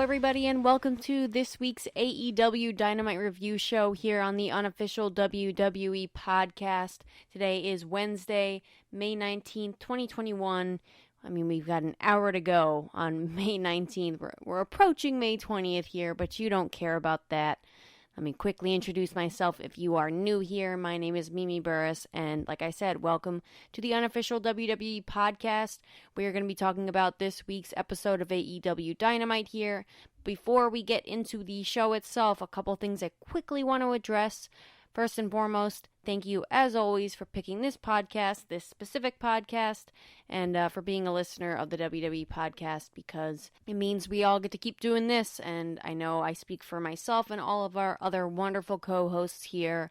everybody, and welcome to this week's AEW Dynamite review show here on the unofficial WWE podcast. Today is Wednesday, May 19th, 2021. I mean, we've got an hour to go on May 19th. We're approaching May 20th here, but you don't care about that. Let me quickly introduce myself if you are new here. My name is Mimi Burris, and like I said, welcome to the unofficial WWE podcast. We are going to be talking about this week's episode of AEW Dynamite here. Before we get into the show itself, a couple things I quickly want to address. First and foremost, thank you, as always, for picking this podcast, this specific podcast, and for being a listener of the WWE podcast, because it means we all get to keep doing this, and I know I speak for myself and all of our other wonderful co-hosts here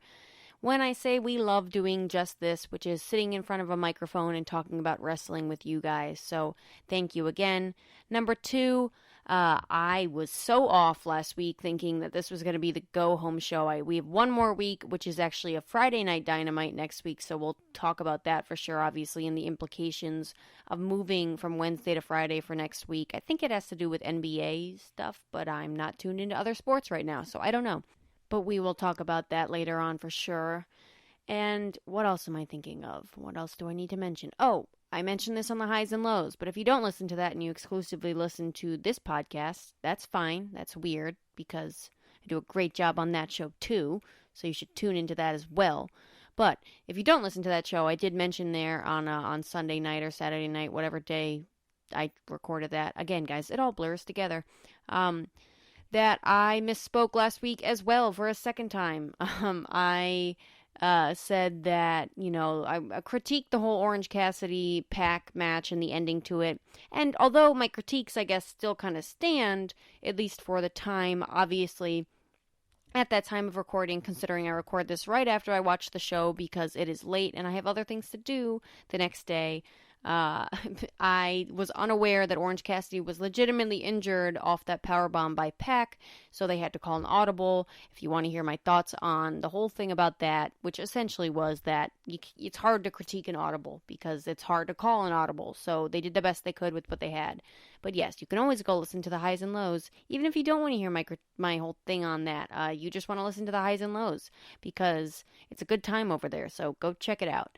when I say we love doing just this, which is sitting in front of a microphone and talking about wrestling with you guys. So thank you again. Number two, I was so off last week thinking that this was going to be the go-home show. We have one more week, which is actually a Friday Night Dynamite next week, so we'll talk about that for sure, obviously, and the implications of moving from Wednesday to Friday for next week. I think it has to do with NBA stuff, but I'm not tuned into other sports right now, so I don't know. But we will talk about that later on for sure. And what else am I thinking of? What else do I need to mention? Oh, I mentioned this on the highs and lows, but if you don't listen to that and you exclusively listen to this podcast, that's fine. That's weird because I do a great job on that show too, so you should tune into that as well. But if you don't listen to that show, I did mention there on Sunday night or Saturday night, whatever day I recorded that. Again, guys, it all blurs together. That I misspoke last week as well for a second time. I said that, I critiqued the whole Orange Cassidy Pac match and the ending to it. And although my critiques, I guess, still kind of stand, at least for the time, obviously, at that time of recording, considering I record this right after I watch the show because it is late and I have other things to do the next day, I was unaware that Orange Cassidy was legitimately injured off that powerbomb by Pac, so they had to call an audible. If you want to hear my thoughts on the whole thing about that, which essentially was that it's hard to critique an audible because it's hard to call an audible, so they did the best they could with what they had. But yes, you can always go listen to the highs and lows, even if you don't want to hear my whole thing on that. You just want to listen to the highs and lows because it's a good time over there, so go check it out.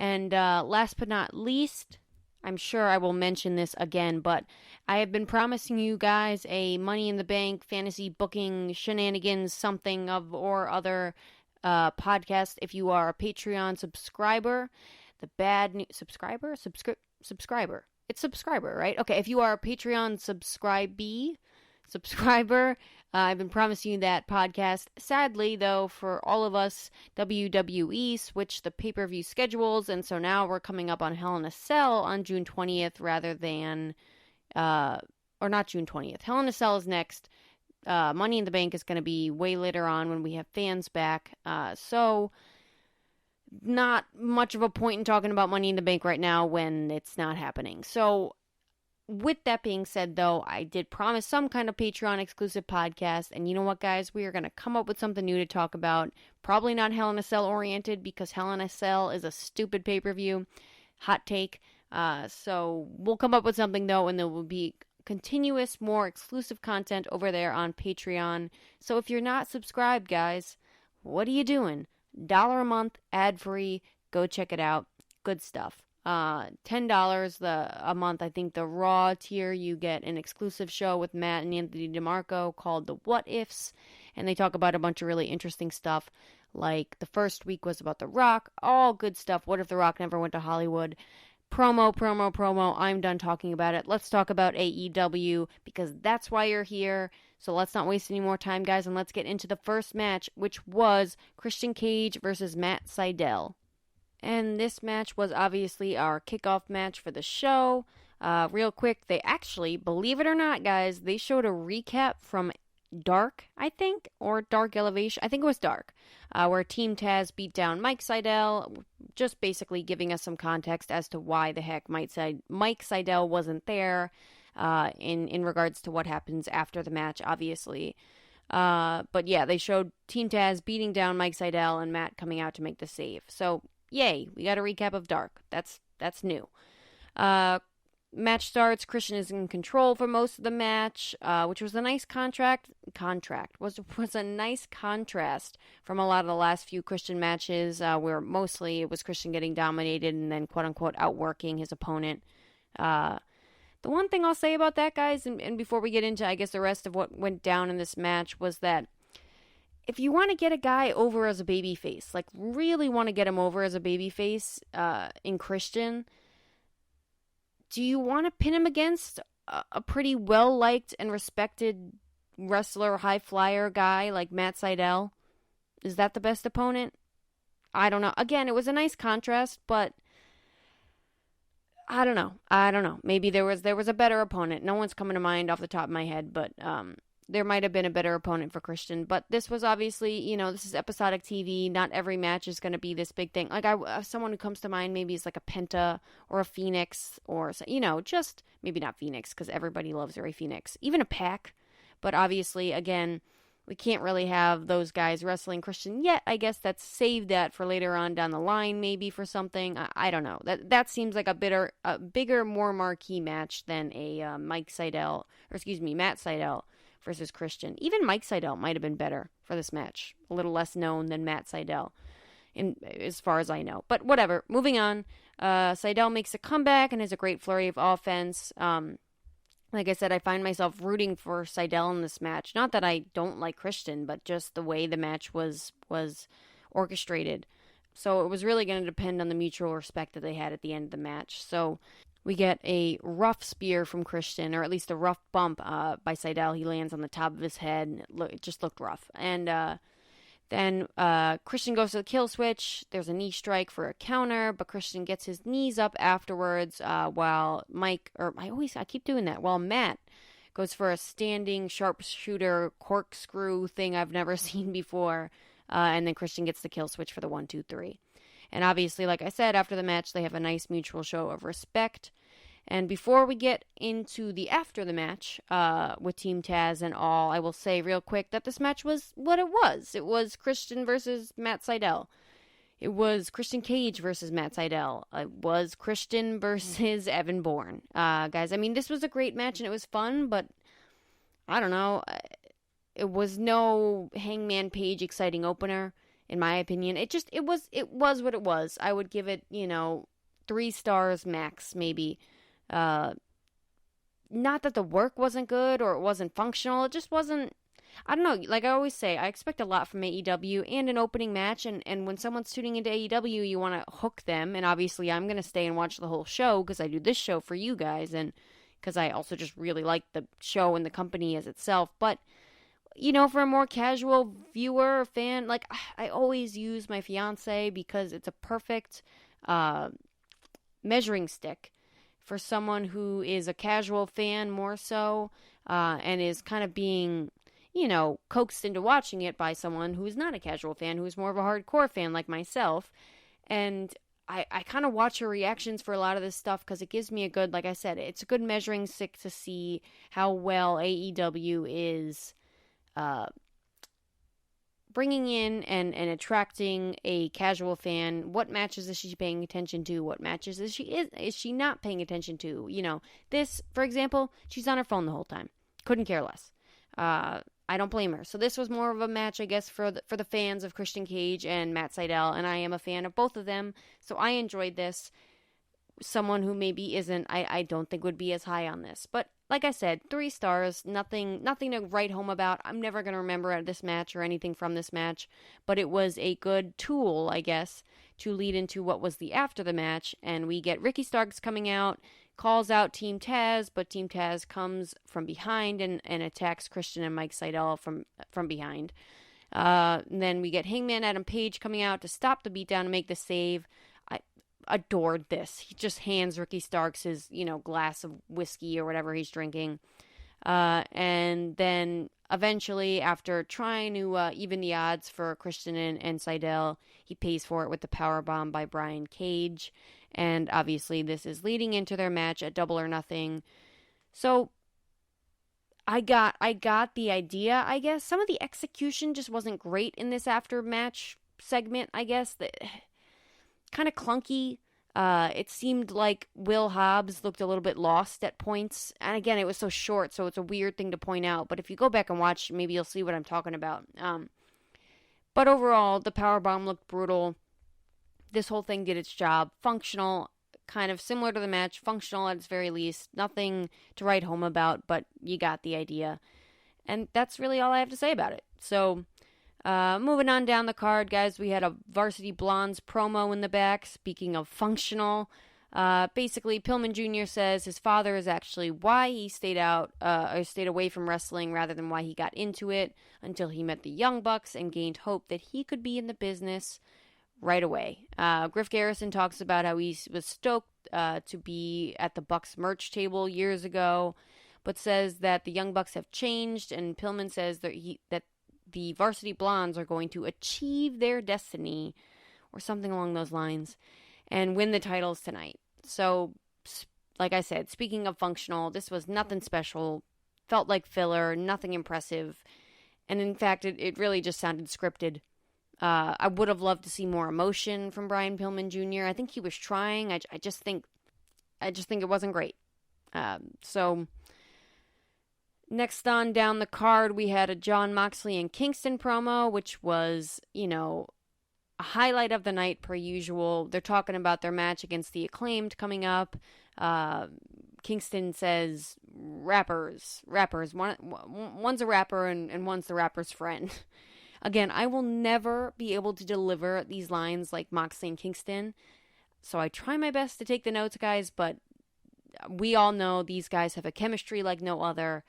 And last but not least, I'm sure I will mention this again, but I have been promising you guys a Money in the Bank fantasy booking shenanigans something of or other podcast. If you are a Patreon subscriber, the bad news subscriber. It's subscriber, right? Okay, if you are a Patreon subscriber, I've been promising you that podcast. Sadly, though, for all of us, WWE switched the pay-per-view schedules, and so now we're coming up on Hell in a Cell on June 20th rather than, or not June 20th. Hell in a Cell is next. Money in the Bank is going to be way later on when we have fans back. So not much of a point in talking about Money in the Bank right now when it's not happening. So with that being said, though, I did promise some kind of Patreon exclusive podcast, and you know what, guys? We are going to come up with something new to talk about. Probably not Hell in a Cell oriented, because Hell in a Cell is a stupid pay-per-view. Hot take. So we'll come up with something, though, and there will be continuous, more exclusive content over there on Patreon. So if you're not subscribed, guys, what are you doing? $1 a month, ad-free. Go check it out. Good stuff. $10 a month. I think the Raw tier, you get an exclusive show with Matt and Anthony DeMarco called The What Ifs, and they talk about a bunch of really interesting stuff. Like the first week was about The Rock, all good stuff. What if The Rock never went to Hollywood? Promo. I'm done talking about it. Let's talk about AEW because that's why you're here. So let's not waste any more time, guys, and let's get into the first match, which was Christian Cage versus Matt Seidel. And this match was obviously our kickoff match for the show. Real quick, they actually, believe it or not, guys, they showed a recap from Dark, I think, or Dark Elevation. I think it was Dark, where Team Taz beat down Mike Seidel, just basically giving us some context as to why the heck Mike Seidel wasn't there in regards to what happens after the match, obviously. But yeah, they showed Team Taz beating down Mike Seidel and Matt coming out to make the save. So yay, we got a recap of Dark. That's new. Match starts. Christian is in control for most of the match, which was a nice was a nice contrast from a lot of the last few Christian matches, where mostly it was Christian getting dominated and then quote unquote outworking his opponent. The one thing I'll say about that, guys, and before we get into, I guess, the rest of what went down in this match, was that if you want to get a guy over as a babyface, like really want to get him over as a babyface in Christian, do you want to pin him against a pretty well-liked and respected wrestler, high flyer guy like Matt Seidel? Is that the best opponent? I don't know. Again, it was a nice contrast, but I don't know. Maybe there was a better opponent. No one's coming to mind off the top of my head, but there might have been a better opponent for Christian. But this was obviously, this is episodic TV. Not every match is going to be this big thing. Like, someone who comes to mind maybe is like a Penta or a Phoenix or, just maybe not Phoenix because everybody loves Ray Phoenix. Even a Pac. But obviously, again, we can't really have those guys wrestling Christian yet. I guess that's saved that for later on down the line, maybe for something. I don't know. That seems like a bigger, more marquee match than a Matt Seidel versus Christian. Even Mike Seidel might have been better for this match. A little less known than Matt Seidel, as far as I know. But whatever. Moving on. Seidel makes a comeback and has a great flurry of offense. Like I said, I find myself rooting for Seidel in this match. Not that I don't like Christian, but just the way the match was orchestrated. So it was really going to depend on the mutual respect that they had at the end of the match. So we get a rough spear from Christian, or at least a rough bump by Seidel. He lands on the top of his head, and it just looked rough. And then Christian goes to the kill switch. There's a knee strike for a counter, but Christian gets his knees up afterwards while Matt goes for a standing sharpshooter corkscrew thing I've never seen before. And then Christian gets the kill switch for the 1, 2, 3. And obviously, like I said, after the match, they have a nice mutual show of respect. And before we get into the after the match with Team Taz and all, I will say real quick that this match was what it was. It was Christian versus Matt Seidel. It was Christian Cage versus Matt Seidel. It was Christian versus Evan Bourne. Guys, I mean, this was a great match and it was fun, but I don't know. It was no Hangman Page exciting opener, in my opinion. It was what it was. I would give it, 3 stars max, maybe. Not that the work wasn't good or it wasn't functional. It just wasn't, I don't know, like I always say, I expect a lot from AEW and an opening match, and when someone's tuning into AEW, you want to hook them, and obviously I'm going to stay and watch the whole show because I do this show for you guys, and because I also just really like the show and the company as itself. But for a more casual viewer or fan, like I always use my fiance because it's a perfect measuring stick for someone who is a casual fan more so, and is kind of being, coaxed into watching it by someone who is not a casual fan, who is more of a hardcore fan like myself. And I kind of watch her reactions for a lot of this stuff because it gives me a good, like I said, it's a good measuring stick to see how well AEW is bringing in and attracting a casual fan. What matches is she paying attention to? What matches is she not paying attention to? This, for example, she's on her phone the whole time. Couldn't care less. I don't blame her. So this was more of a match, I guess, for the fans of Christian Cage and Matt Seidel, and I am a fan of both of them, so I enjoyed this. Someone who maybe isn't, I don't think would be as high on this. But like I said, 3 stars, nothing to write home about. I'm never going to remember this match or anything from this match, but it was a good tool, I guess, to lead into what was the after the match. And we get Ricky Starks coming out, calls out Team Taz, but Team Taz comes from behind and attacks Christian and Mike Seidel from behind. And then we get Hangman Adam Page coming out to stop the beatdown and make the save. Adored this. He just hands Ricky Starks his, glass of whiskey or whatever he's drinking. And then eventually, after trying to even the odds for Christian and Seidel, he pays for it with the powerbomb by Brian Cage. And obviously, this is leading into their match at Double or Nothing. So I got the idea, I guess. Some of the execution just wasn't great in this after match segment, I guess. Kind of clunky. It seemed like Will Hobbs looked a little bit lost at points. And again, it was so short, so it's a weird thing to point out. But if you go back and watch, maybe you'll see what I'm talking about. But overall, the powerbomb looked brutal. This whole thing did its job. Functional, kind of similar to the match. Functional at its very least. Nothing to write home about, but you got the idea. And that's really all I have to say about it. So, moving on down the card, guys, we had a Varsity Blondes promo in the back. Speaking of functional, basically, Pillman Jr. says his father is actually why he stayed away from wrestling rather than why he got into it until he met the Young Bucks and gained hope that he could be in the business right away. Griff Garrison talks about how he was stoked to be at the Bucks merch table years ago, but says that the Young Bucks have changed, and Pillman says that the Varsity Blondes are going to achieve their destiny, or something along those lines, and win the titles tonight. So, like I said, speaking of functional, this was nothing special, felt like filler, nothing impressive, and in fact, it really just sounded scripted. I would have loved to see more emotion from Brian Pillman Jr. I think he was trying. I just think it wasn't great. So next on down the card, we had a Jon Moxley and Kingston promo, which was, a highlight of the night per usual. They're talking about their match against the Acclaimed coming up. Kingston says, rappers. One's a rapper and one's the rapper's friend. Again, I will never be able to deliver these lines like Moxley and Kingston, so I try my best to take the notes, guys, but we all know these guys have a chemistry like no other.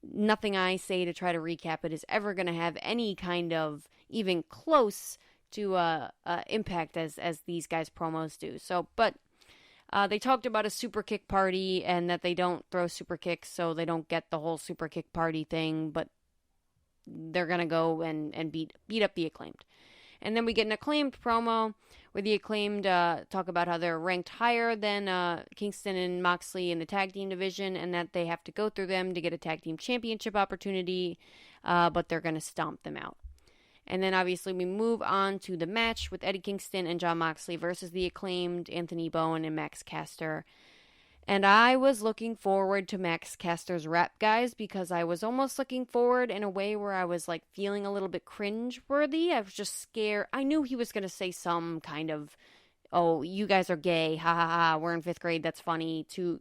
Nothing I say to try to recap it is ever going to have any kind of even close to impact as these guys' promos do. So, but they talked about a super kick party and that they don't throw super kicks, so they don't get the whole super kick party thing, but they're going to go and beat up the Acclaimed. And then we get an Acclaimed promo where the Acclaimed talk about how they're ranked higher than Kingston and Moxley in the tag team division and that they have to go through them to get a tag team championship opportunity, but they're going to stomp them out. And then obviously we move on to the match with Eddie Kingston and Jon Moxley versus the Acclaimed, Anthony Bowen and Max Caster. And I was looking forward to Max Caster's rap, guys, because I was almost looking forward in a way where I was, like, feeling a little bit cringe-worthy. I was just scared. I knew he was going to say some kind of, oh, you guys are gay, ha ha ha, we're in 5th grade, that's funny. Two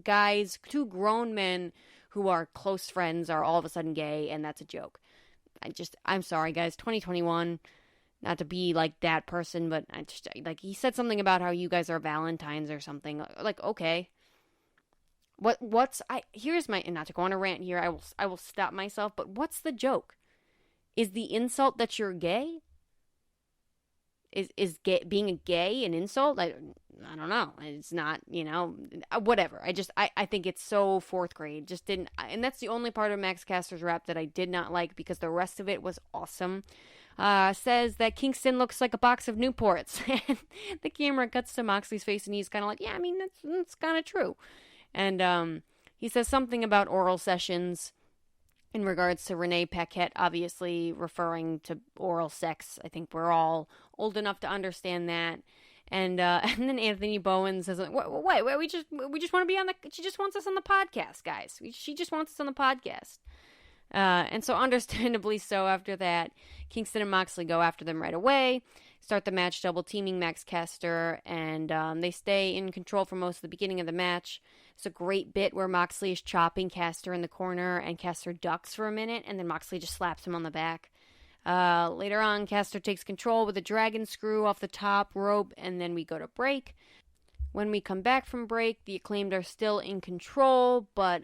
guys, two grown men who are close friends are all of a sudden gay, and that's a joke. I'm sorry, guys, 2021... Not to be like that person, but he said something about how you guys are Valentines or something. Like, okay. Here's my, and not to go on a rant here, I will stop myself, but what's the joke? Is the insult that you're gay? Is being a gay an insult? I don't know. It's not, whatever. I think it's so 4th grade. Just didn't, and that's the only part of Max Caster's rap that I did not like because the rest of it was awesome. Says that Kingston looks like a box of Newports. And the camera cuts to Moxley's face and he's kind of like, yeah, I mean, that's kind of true. And he says something about oral sessions in regards to Renee Paquette, obviously referring to oral sex. I think we're all old enough to understand that. And then Anthony Bowen says, wait, we just want to be on she just wants us on the podcast, guys. She just wants us on the podcast. And so understandably so after that, Kingston and Moxley go after them right away, start the match double teaming Max Caster, and they stay in control for most of the beginning of the match. It's a great bit where Moxley is chopping Caster in the corner, and Caster ducks for a minute, and then Moxley just slaps him on the back. Later on, Caster takes control with a dragon screw off the top rope, and then we go to break. When we come back from break, the Acclaimed are still in control, but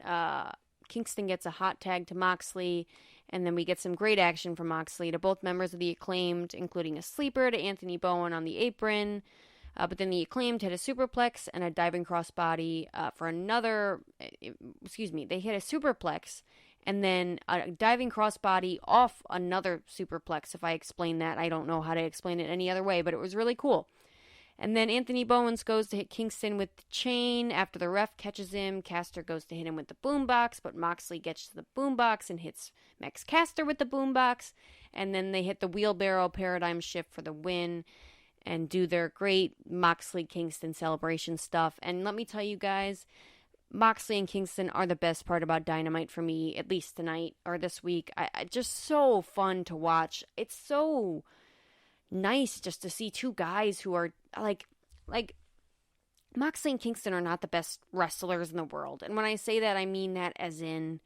Kingston gets a hot tag to Moxley, and then we get some great action from Moxley to both members of the Acclaimed, including a sleeper to Anthony Bowen on the apron. But then the Acclaimed hit a superplex and a diving crossbody for another. They hit a superplex and then a diving crossbody off another superplex. If I explain that, I don't know how to explain it any other way, but it was really cool. And then Anthony Bowens goes to hit Kingston with the chain. After the ref catches him, Caster goes to hit him with the boombox, but Moxley gets to the boombox and hits Max Caster with the boombox. And then they hit the wheelbarrow paradigm shift for the win. and do their great Moxley Kingston celebration stuff. And let me tell you guys, Moxley and Kingston are the best part about Dynamite for me, at least tonight or this week. I just so fun to watch. It's so nice just to see two guys who are like Moxley and Kingston are not the best wrestlers in the world. And when I say that, I mean that as in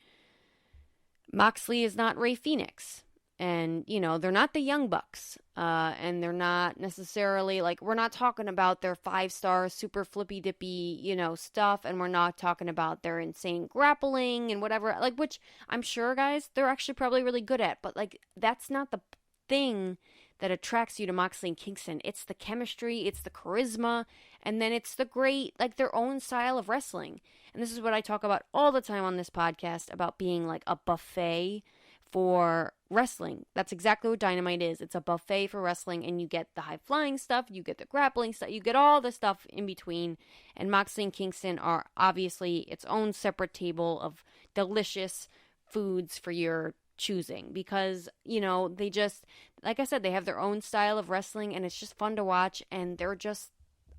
Moxley is not Rey Fenix. And, you know, they're not the Young Bucks. And they're not necessarily, like, we're not talking about their 5-star super flippy-dippy, you know, stuff. And we're not talking about their insane grappling and whatever. Like, which I'm sure, guys, they're actually probably really good at. But, like, that's not the thing that attracts you to Moxley and Kingston. It's the chemistry, it's the charisma, and then it's the great, like, their own style of wrestling. And this is what I talk about all the time on this podcast, about being like a buffet for wrestling. That's exactly what Dynamite is. It's a buffet for wrestling, and you get the high-flying stuff, you get the grappling stuff, you get all the stuff in between. And Moxley and Kingston are obviously its own separate table of delicious foods for your choosing, because, you know, they just, like I said, they have their own style of wrestling, and it's just fun to watch, and they're just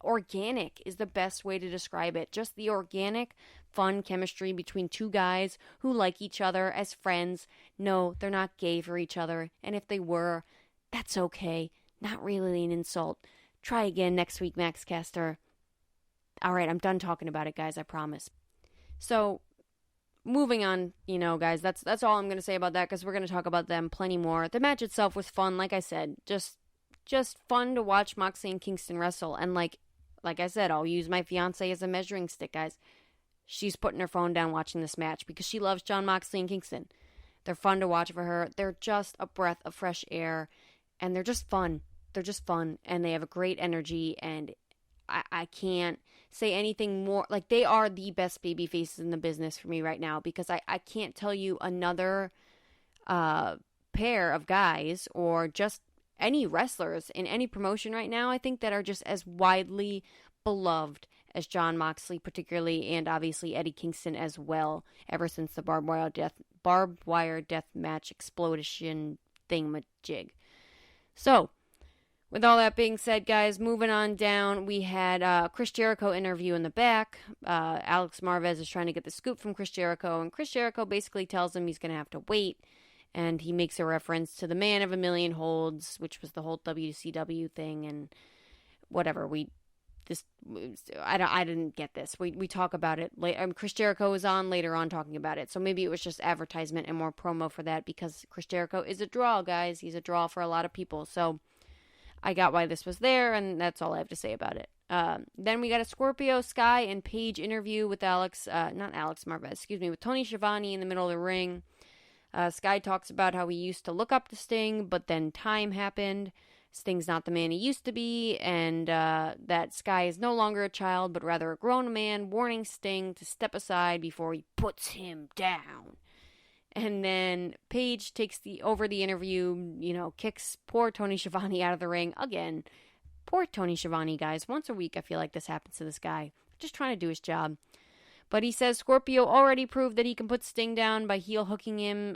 organic is the best way to describe it. Just the organic, fun chemistry between two guys who like each other as friends. No, they're not gay for each other, and if they were, that's okay. Not really an insult. Try again next week, Max Caster. Alright, I'm done talking about it, guys, I promise. So, moving on, you know, guys, that's all I'm going to say about that, because we're going to talk about them plenty more. The match itself was fun, like I said. Just fun to watch Moxley and Kingston wrestle. And like I said, I'll use my fiance as a measuring stick, guys. She's putting her phone down watching this match because she loves Jon Moxley and Kingston. They're fun to watch for her. They're just a breath of fresh air, and they're just fun. They're just fun, and they have a great energy, and I can't say anything more. Like, they are the best baby faces in the business for me right now, because I can't tell you another pair of guys, or just any wrestlers in any promotion right now, I think, that are just as widely beloved as Jon Moxley particularly, and obviously Eddie Kingston as well, ever since the barbed wire death match explosion thingamajig. So, with all that being said, guys, moving on down, we had Chris Jericho interview in the back. Alex Marvez is trying to get the scoop from Chris Jericho, and Chris Jericho basically tells him he's going to have to wait, and he makes a reference to the man of a million holds, which was the whole WCW thing, and whatever. I didn't get this. We talk about it later. Chris Jericho was on later on talking about it, so maybe it was just advertisement and more promo for that, because Chris Jericho is a draw, guys. He's a draw for a lot of people, so I got why this was there, and that's all I have to say about it. Then we got a Scorpio, Sky, and Paige interview with with Tony Schiavone in the middle of the ring. Sky talks about how he used to look up to Sting, but then time happened. Sting's not the man he used to be, and that Sky is no longer a child, but rather a grown man, warning Sting to step aside before he puts him down. And then Paige takes over the interview, you know, kicks poor Tony Schiavone out of the ring again. Poor Tony Schiavone, guys. Once a week, I feel like this happens to this guy. Just trying to do his job. But he says Scorpio already proved that he can put Sting down by heel hooking him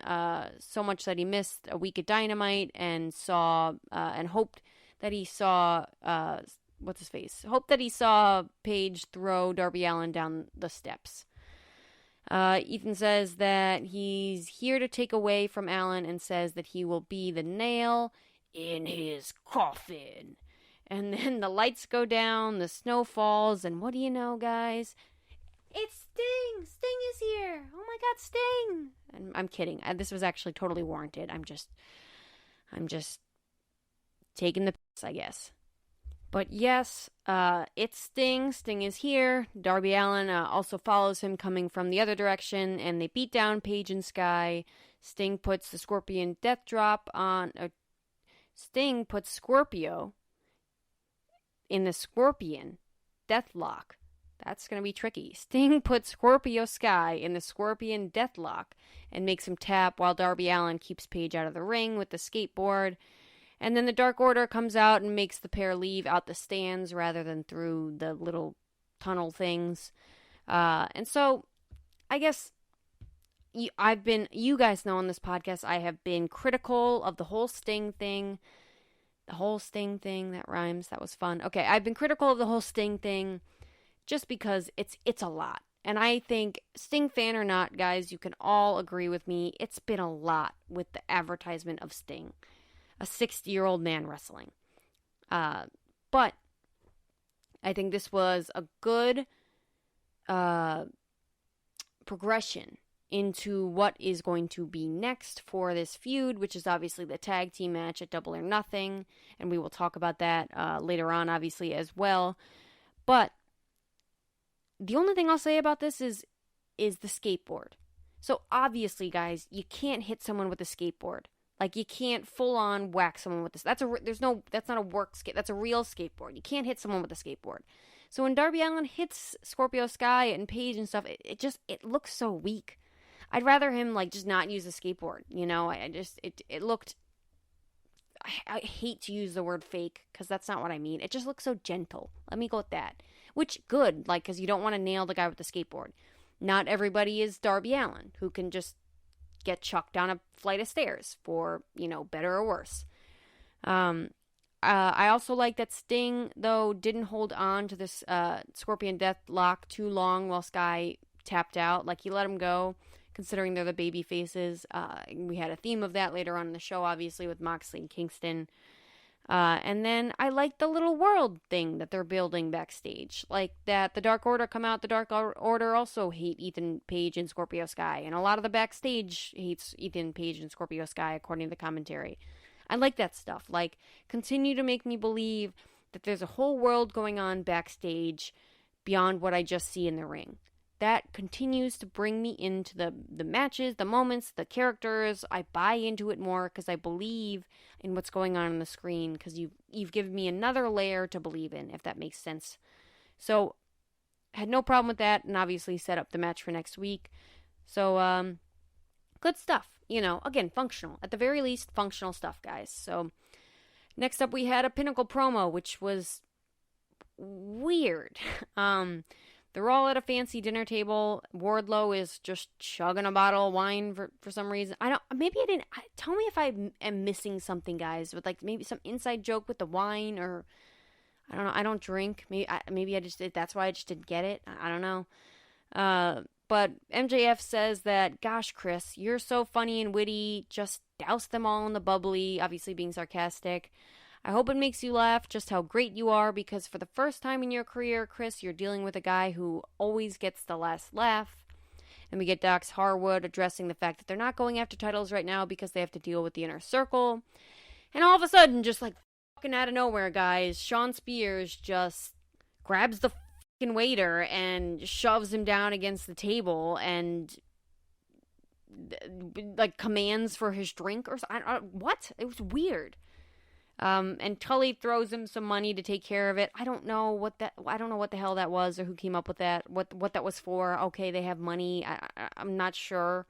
so much that he missed a week of Dynamite, and hoped that he saw hoped that he saw Paige throw Darby Allin down the steps. Ethan says that he's here to take away from Allin, and says that he will be the nail in his coffin. And then the lights go down, the snow falls, and what do you know, guys? It's Sting! Sting is here! Oh my god, Sting! And I'm kidding. This was actually totally warranted. I'm just taking the piss, I guess. But yes, it's Sting. Sting is here. Darby Allin also follows him coming from the other direction, and they beat down Paige and Sky. Sting puts the Scorpion death drop on... Sting puts Scorpio in the Scorpion deathlock. That's going to be tricky. Sting puts Scorpio Sky in the Scorpion deathlock and makes him tap, while Darby Allin keeps Paige out of the ring with the skateboard. And then the Dark Order comes out and makes the pair leave out the stands rather than through the little tunnel things. And so, I guess, you guys know on this podcast, I have been critical of the whole Sting thing. The whole Sting thing, that rhymes, that was fun. Okay, I've been critical of the whole Sting thing just because it's a lot. And I think, Sting fan or not, guys, you can all agree with me, it's been a lot with the advertisement of Sting. A 60-year-old man wrestling. But I think this was a good progression into what is going to be next for this feud, which is obviously the tag team match at Double or Nothing, and we will talk about that later on, obviously, as well. But the only thing I'll say about this is the skateboard. So obviously, guys, you can't hit someone with a skateboard. Like, you can't full on whack someone with this. That's not a work skate. That's a real skateboard. You can't hit someone with a skateboard. So when Darby Allin hits Scorpio Sky and Paige and stuff, it looks so weak. I'd rather him, like, just not use a skateboard, you know? It looked... I hate to use the word fake, because that's not what I mean. It just looks so gentle. Let me go with that. Which, good, like, because you don't want to nail the guy with the skateboard. Not everybody is Darby Allin, who can just get chucked down a flight of stairs for, you know, better or worse. I also like that Sting, though, didn't hold on to this Scorpion Death Lock too long while Sky tapped out. Like, he let him go, considering they're the baby faces. We had a theme of that later on in the show, obviously, with Moxley and Kingston. And then I like the little world thing that they're building backstage. Like that the Dark Order come out. The Dark Order also hate Ethan Page and Scorpio Sky. And a lot of the backstage hates Ethan Page and Scorpio Sky, according to the commentary. I like that stuff. Like, continue to make me believe that there's a whole world going on backstage beyond what I just see in the ring. That continues to bring me into the matches, the moments, the characters. I buy into it more because I believe in what's going on the screen, because you've given me another layer to believe in, if that makes sense. So, had no problem with that, and obviously set up the match for next week. So, good stuff. You know, again, functional. At the very least, functional stuff, guys. So, next up we had a Pinnacle promo, which was weird. They're all at a fancy dinner table. Wardlow is just chugging a bottle of wine for some reason. Tell me if I am missing something, guys, with like maybe some inside joke with the wine, or I don't know. I don't drink. Maybe I just did. That's why I just didn't get it. I don't know. But MJF says that, gosh, Chris, you're so funny and witty. Just douse them all in the bubbly, obviously being sarcastic. I hope it makes you laugh just how great you are, because for the first time in your career, Chris, you're dealing with a guy who always gets the last laugh. And we get Dax Harwood addressing the fact that they're not going after titles right now because they have to deal with the Inner Circle. And all of a sudden, just like fucking out of nowhere, guys, Sean Spears just grabs the fucking waiter and shoves him down against the table and like commands for his drink or something. What? It was weird. And Tully throws him some money to take care of it. I don't know what the hell that was, or who came up with that, what that was for. Okay, they have money. I'm not sure.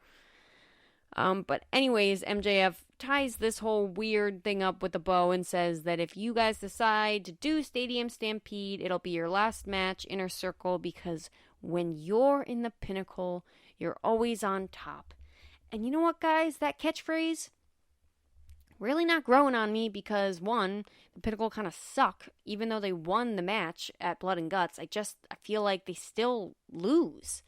But anyways, MJF ties this whole weird thing up with a bow and says that if you guys decide to do Stadium Stampede, it'll be your last match, Inner Circle, because when you're in the Pinnacle, you're always on top. And you know what, guys? That catchphrase, really not growing on me, because one, the Pinnacle kind of suck. Even though they won the match at Blood and Guts, I feel like they still lose.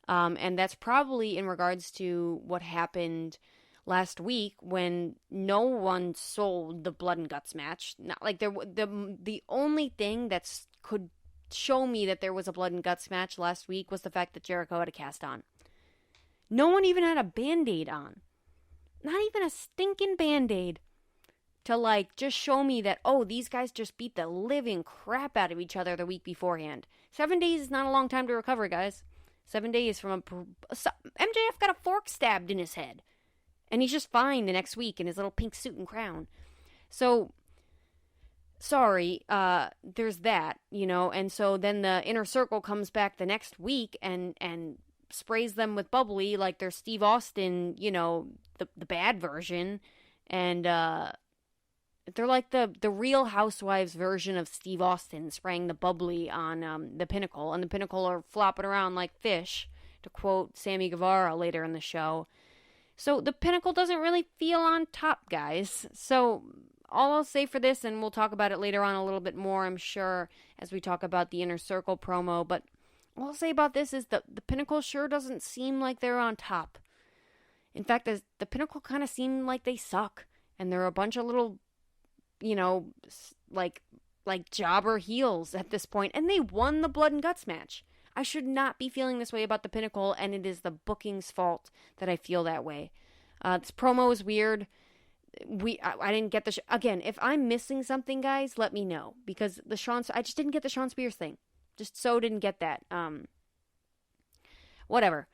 And that's probably in regards to what happened last week when no one sold the Blood and Guts match. Not like the only thing that could show me that there was a Blood and Guts match last week was the fact that Jericho had a cast on. No one even had a Band-Aid on. Not even a stinking Band-Aid to, like, just show me that, oh, these guys just beat the living crap out of each other the week beforehand. 7 days is not a long time to recover, guys. 7 days from MJF got a fork stabbed in his head. And he's just fine the next week in his little pink suit and crown. So, sorry, there's that, you know. And so then the Inner Circle comes back the next week and sprays them with bubbly like they're Steve Austin, you know, the bad version, and they're like the Real Housewives version of Steve Austin spraying the bubbly on the Pinnacle, and the Pinnacle are flopping around like fish, to quote Sammy Guevara later in the show. So the Pinnacle doesn't really feel on top, guys. So all I'll say for this, and we'll talk about it later on a little bit more, I'm sure, as we talk about the Inner Circle promo, but all I'll say about this is that the Pinnacle sure doesn't seem like they're on top. In fact, the Pinnacle kind of seem like they suck, and they're a bunch of little, like jobber heels at this point, and they won the Blood and Guts match. I should not be feeling this way about the Pinnacle, and it is the booking's fault that I feel that way. This promo is weird. I didn't get again, if I'm missing something, guys, let me know, because I just didn't get the Shawn Spears thing. Just so didn't get that. Whatever.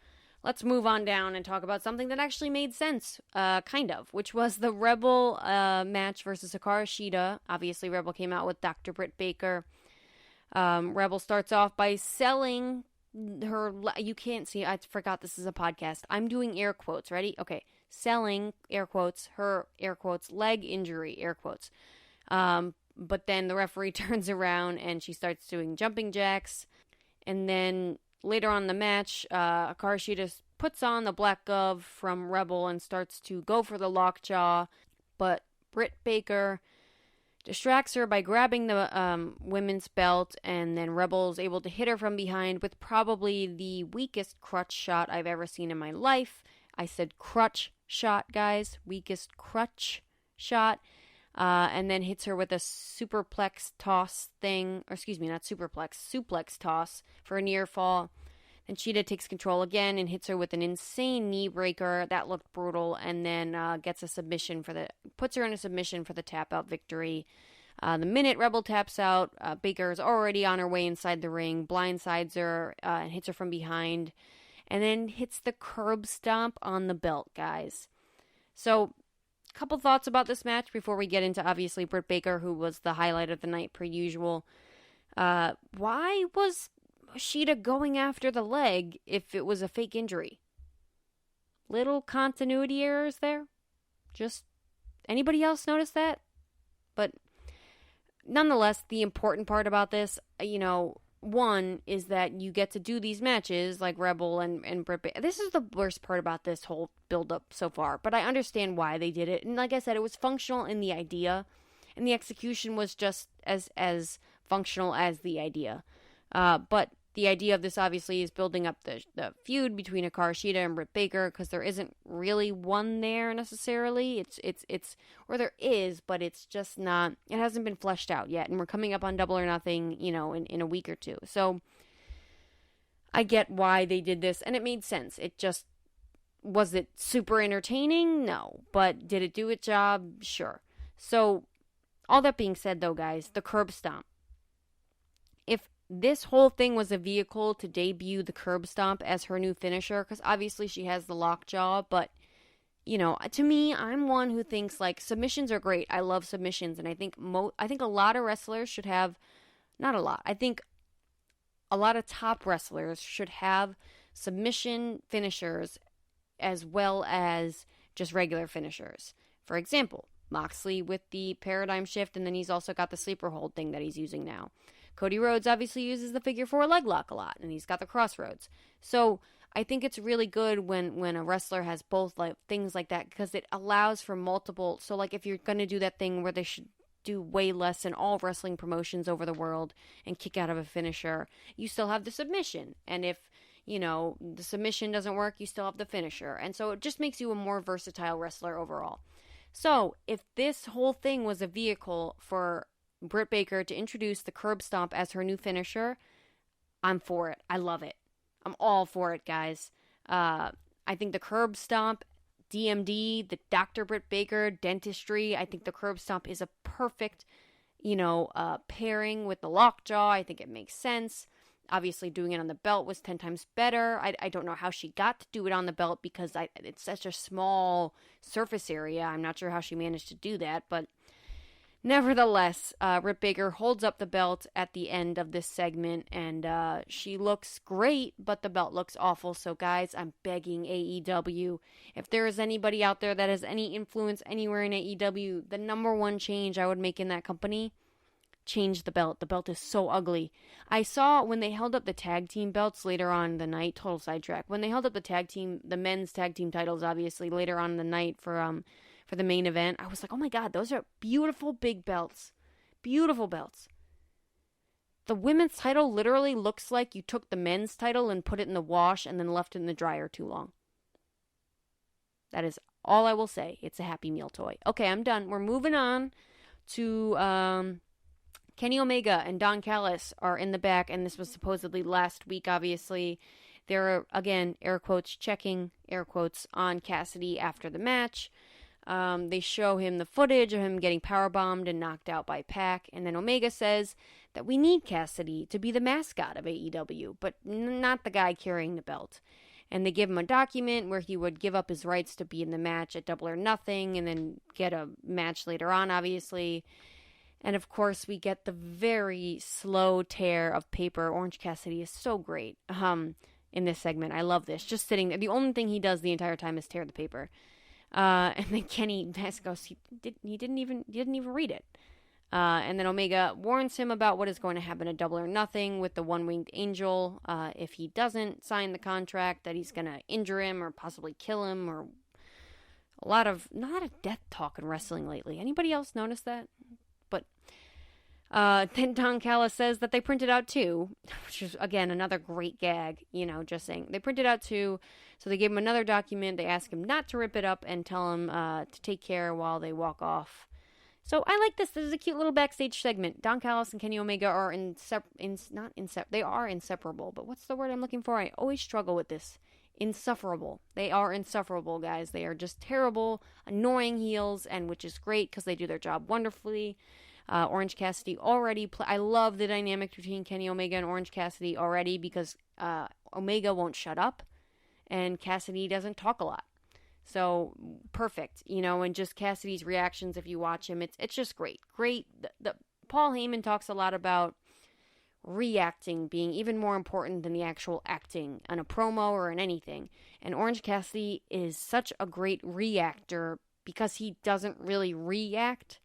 Let's move on down and talk about something that actually made sense, kind of, which was the Rebel match versus Hikaru Shida. Obviously, Rebel came out with Dr. Britt Baker. Rebel starts off by selling her... You can't see. I forgot this is a podcast. I'm doing air quotes. Ready? Okay. Selling, air quotes, her, air quotes, leg injury, air quotes. But then the referee turns around and she starts doing jumping jacks. And then... later on in the match, Hikaru Shida puts on the black glove from Rebel and starts to go for the lockjaw, but Britt Baker distracts her by grabbing the women's belt, and then Rebel is able to hit her from behind with probably the weakest crutch shot I've ever seen in my life. I said crutch shot, guys. Weakest crutch shot. And then hits her with a superplex toss thing, or excuse me, not superplex, suplex toss for a near fall. Then Shida takes control again and hits her with an insane knee breaker. That looked brutal, and then puts her in a submission for the tap out victory. The minute Rebel taps out, Baker is already on her way inside the ring, blindsides her, and hits her from behind, and then hits the curb stomp on the belt, guys. So, couple thoughts about this match before we get into, obviously, Britt Baker, who was the highlight of the night per usual. Why was Shida going after the leg if it was a fake injury? Little continuity errors there. Just, anybody else notice that? But nonetheless, the important part about this, one is that you get to do these matches like Rebel and Britt Baker. This is the worst part about this whole build-up so far, but I understand why they did it. And like I said, it was functional in the idea, and the execution was just as functional as the idea. But the idea of this, obviously, is building up the feud between Hikaru Shida and Britt Baker, because there isn't really one there necessarily. It's or there is, but it's just not. It hasn't been fleshed out yet, and we're coming up on Double or Nothing, in a week or two. So I get why they did this, and it made sense. It just was it super entertaining? No, but did it do its job? Sure. So all that being said, though, guys, the curb stomp. If this whole thing was a vehicle to debut the curb stomp as her new finisher, because obviously she has the lockjaw, but, to me, I'm one who thinks, submissions are great. I love submissions, and I think a lot of wrestlers should have, not a lot, I think a lot of top wrestlers should have submission finishers as well as just regular finishers. For example, Moxley with the paradigm shift, and then he's also got the sleeper hold thing that he's using now. Cody Rhodes obviously uses the figure 4 leg lock a lot, and he's got the crossroads. So I think it's really good when a wrestler has both things like that, because it allows for multiple. So if you're going to do that thing where they should do way less in all wrestling promotions over the world and kick out of a finisher, you still have the submission. And if, the submission doesn't work, you still have the finisher. And so it just makes you a more versatile wrestler overall. So if this whole thing was a vehicle for Britt Baker to introduce the curb stomp as her new finisher, I'm for it. I love it. I'm all for it, guys. I think the curb stomp, DMD, the Dr. Britt Baker dentistry, I think the curb stomp is a perfect, pairing with the lockjaw. I think it makes sense. Obviously, doing it on the belt was 10 times better. I don't know how she got to do it on the belt, because it's such a small surface area. I'm not sure how she managed to do that, but nevertheless, Britt Baker holds up the belt at the end of this segment, and she looks great, but the belt looks awful. So, guys, I'm begging AEW, if there is anybody out there that has any influence anywhere in AEW, the number one change I would make in that company, change the belt. The belt is so ugly. I saw when they held up the tag team belts later on in the night, total sidetrack, when they held up the men's tag team titles, obviously, later on in the night for for the main event. I was like, oh my God, those are beautiful big belts. Beautiful belts. The women's title literally looks like you took the men's title and put it in the wash and then left it in the dryer too long. That is all I will say. It's a Happy Meal toy. Okay, I'm done. We're moving on to Kenny Omega and Don Callis are in the back, and this was supposedly last week, obviously. They're, again, air quotes, checking, air quotes, on Cassidy after the match. They show him the footage of him getting powerbombed and knocked out by Pac, and then Omega says that we need Cassidy to be the mascot of AEW, but not the guy carrying the belt. And they give him a document where he would give up his rights to be in the match at Double or Nothing and then get a match later on, obviously. And of course, we get the very slow tear of paper. Orange Cassidy is so great in this segment. I love this. Just sitting there. The only thing he does the entire time is tear the paper. And then Kenny goes, he didn't even read it. And then Omega warns him about what is going to happen at Double or Nothing with the One-Winged Angel. If he doesn't sign the contract, that he's going to injure him or possibly kill him, or not a lot of death talk in wrestling lately. Anybody else notice that? But then Don Callis says that they printed out too, which is, again, another great gag, just saying. They printed out too, so they gave him another document. They ask him not to rip it up and tell him to take care while they walk off. So I like this. This is a cute little backstage segment. Don Callis and Kenny Omega are they are inseparable. But what's the word I'm looking for? I always struggle with this. Insufferable. They are insufferable, guys. They are just terrible, annoying heels, and which is great because they do their job wonderfully. Orange Cassidy already I love the dynamic between Kenny Omega and Orange Cassidy already because Omega won't shut up and Cassidy doesn't talk a lot. So perfect, and just Cassidy's reactions if you watch him, it's just great. Great. The Paul Heyman talks a lot about reacting being even more important than the actual acting on a promo or in anything. And Orange Cassidy is such a great reactor because he doesn't really react.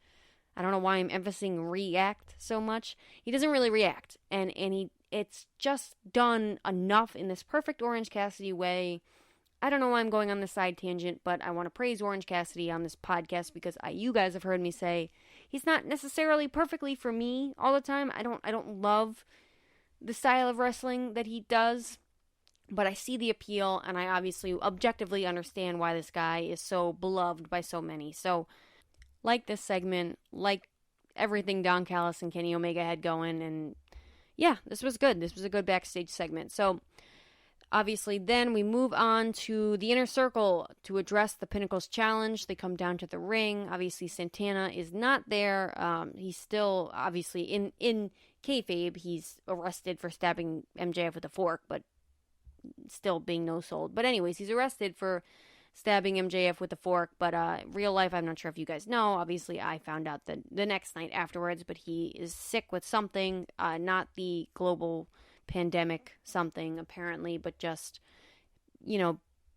I don't know why I'm emphasizing react so much. He doesn't really react, and it's just done enough in this perfect Orange Cassidy way. I don't know why I'm going on this side tangent, but I want to praise Orange Cassidy on this podcast because you guys have heard me say he's not necessarily perfectly for me all the time. I don't love the style of wrestling that he does, but I see the appeal, and I obviously objectively understand why this guy is so beloved by so many. So, like this segment, like everything Don Callis and Kenny Omega had going, and yeah, this was good. This was a good backstage segment. So, obviously, then we move on to the Inner Circle to address the Pinnacle's challenge. They come down to the ring. Obviously, Santana is not there. He's still, obviously, in kayfabe, he's arrested for stabbing MJF with a fork, but still being no-sold. But anyways, he's arrested for stabbing MJF with a fork, but real life, I'm not sure if you guys know. Obviously, I found out the next night afterwards, but he is sick with something, not the global pandemic something apparently, but just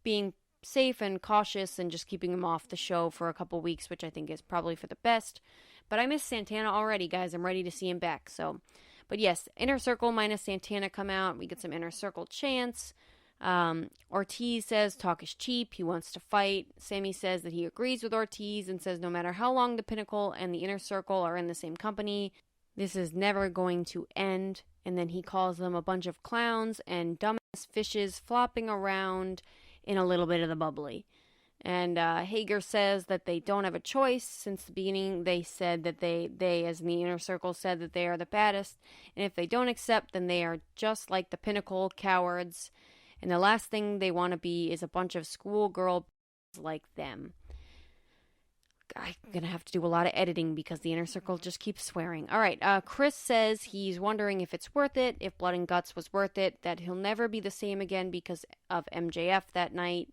being safe and cautious and just keeping him off the show for a couple weeks, which I think is probably for the best. But I miss Santana already, guys. I'm ready to see him back. So, but yes, Inner Circle minus Santana come out. We get some Inner Circle chants. Ortiz says talk is cheap. He wants to fight. Sammy says that he agrees with Ortiz and says no matter how long the Pinnacle and the Inner Circle are in the same company, this is never going to end. And then he calls them a bunch of clowns and dumbass fishes flopping around in a little bit of the bubbly. And Hager says that they don't have a choice. Since the beginning, they said that they, as in the Inner Circle, said that they are the baddest. And if they don't accept, then they are just like the Pinnacle, cowards. And the last thing they want to be is a bunch of schoolgirl like them. I'm going to have to do a lot of editing because the Inner Circle just keeps swearing. All right, Chris says he's wondering if it's worth it, if Blood and Guts was worth it, that he'll never be the same again because of MJF that night.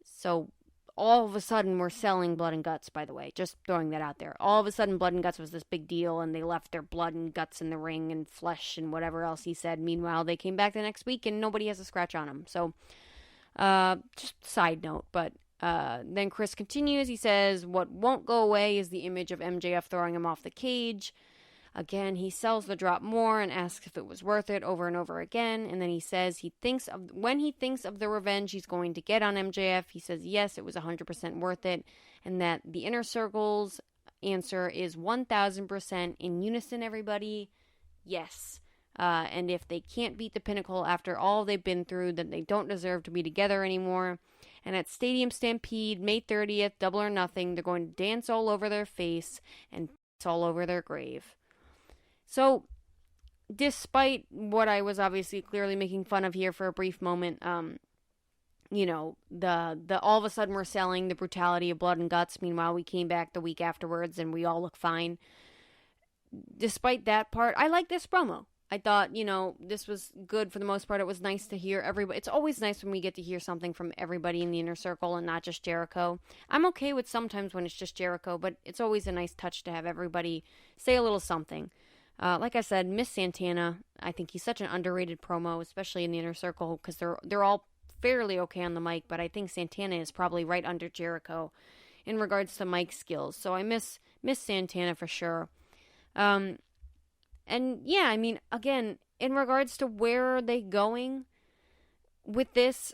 So all of a sudden we're selling Blood and Guts, by the way. Just throwing that out there. All of a sudden Blood and Guts was this big deal and they left their blood and guts in the ring and flesh and whatever else he said. Meanwhile, they came back the next week and nobody has a scratch on them. So just side note, but then Chris continues. He says, what won't go away is the image of MJF throwing him off the cage. Again, he sells the drop more and asks if it was worth it over and over again. And then he says when he thinks of the revenge he's going to get on MJF, he says yes, it was 100% worth it. And that the Inner Circle's answer is 1,000% in unison, everybody. Yes. And if they can't beat the Pinnacle after all they've been through, then they don't deserve to be together anymore. And at Stadium Stampede, May 30th, Double or Nothing, they're going to dance all over their face and dance all over their grave. So, despite what I was obviously clearly making fun of here for a brief moment, the all of a sudden we're selling the brutality of Blood and Guts. Meanwhile, we came back the week afterwards and we all look fine. Despite that part, I like this promo. I thought, this was good for the most part. It was nice to hear everybody. It's always nice when we get to hear something from everybody in the Inner Circle and not just Jericho. I'm okay with sometimes when it's just Jericho, but it's always a nice touch to have everybody say a little something. Like I said, Miss Santana, I think he's such an underrated promo, especially in the Inner Circle, because they're all fairly okay on the mic, but I think Santana is probably right under Jericho in regards to mic skills. So I miss Santana for sure. And yeah, I mean, again, in regards to where are they going with this,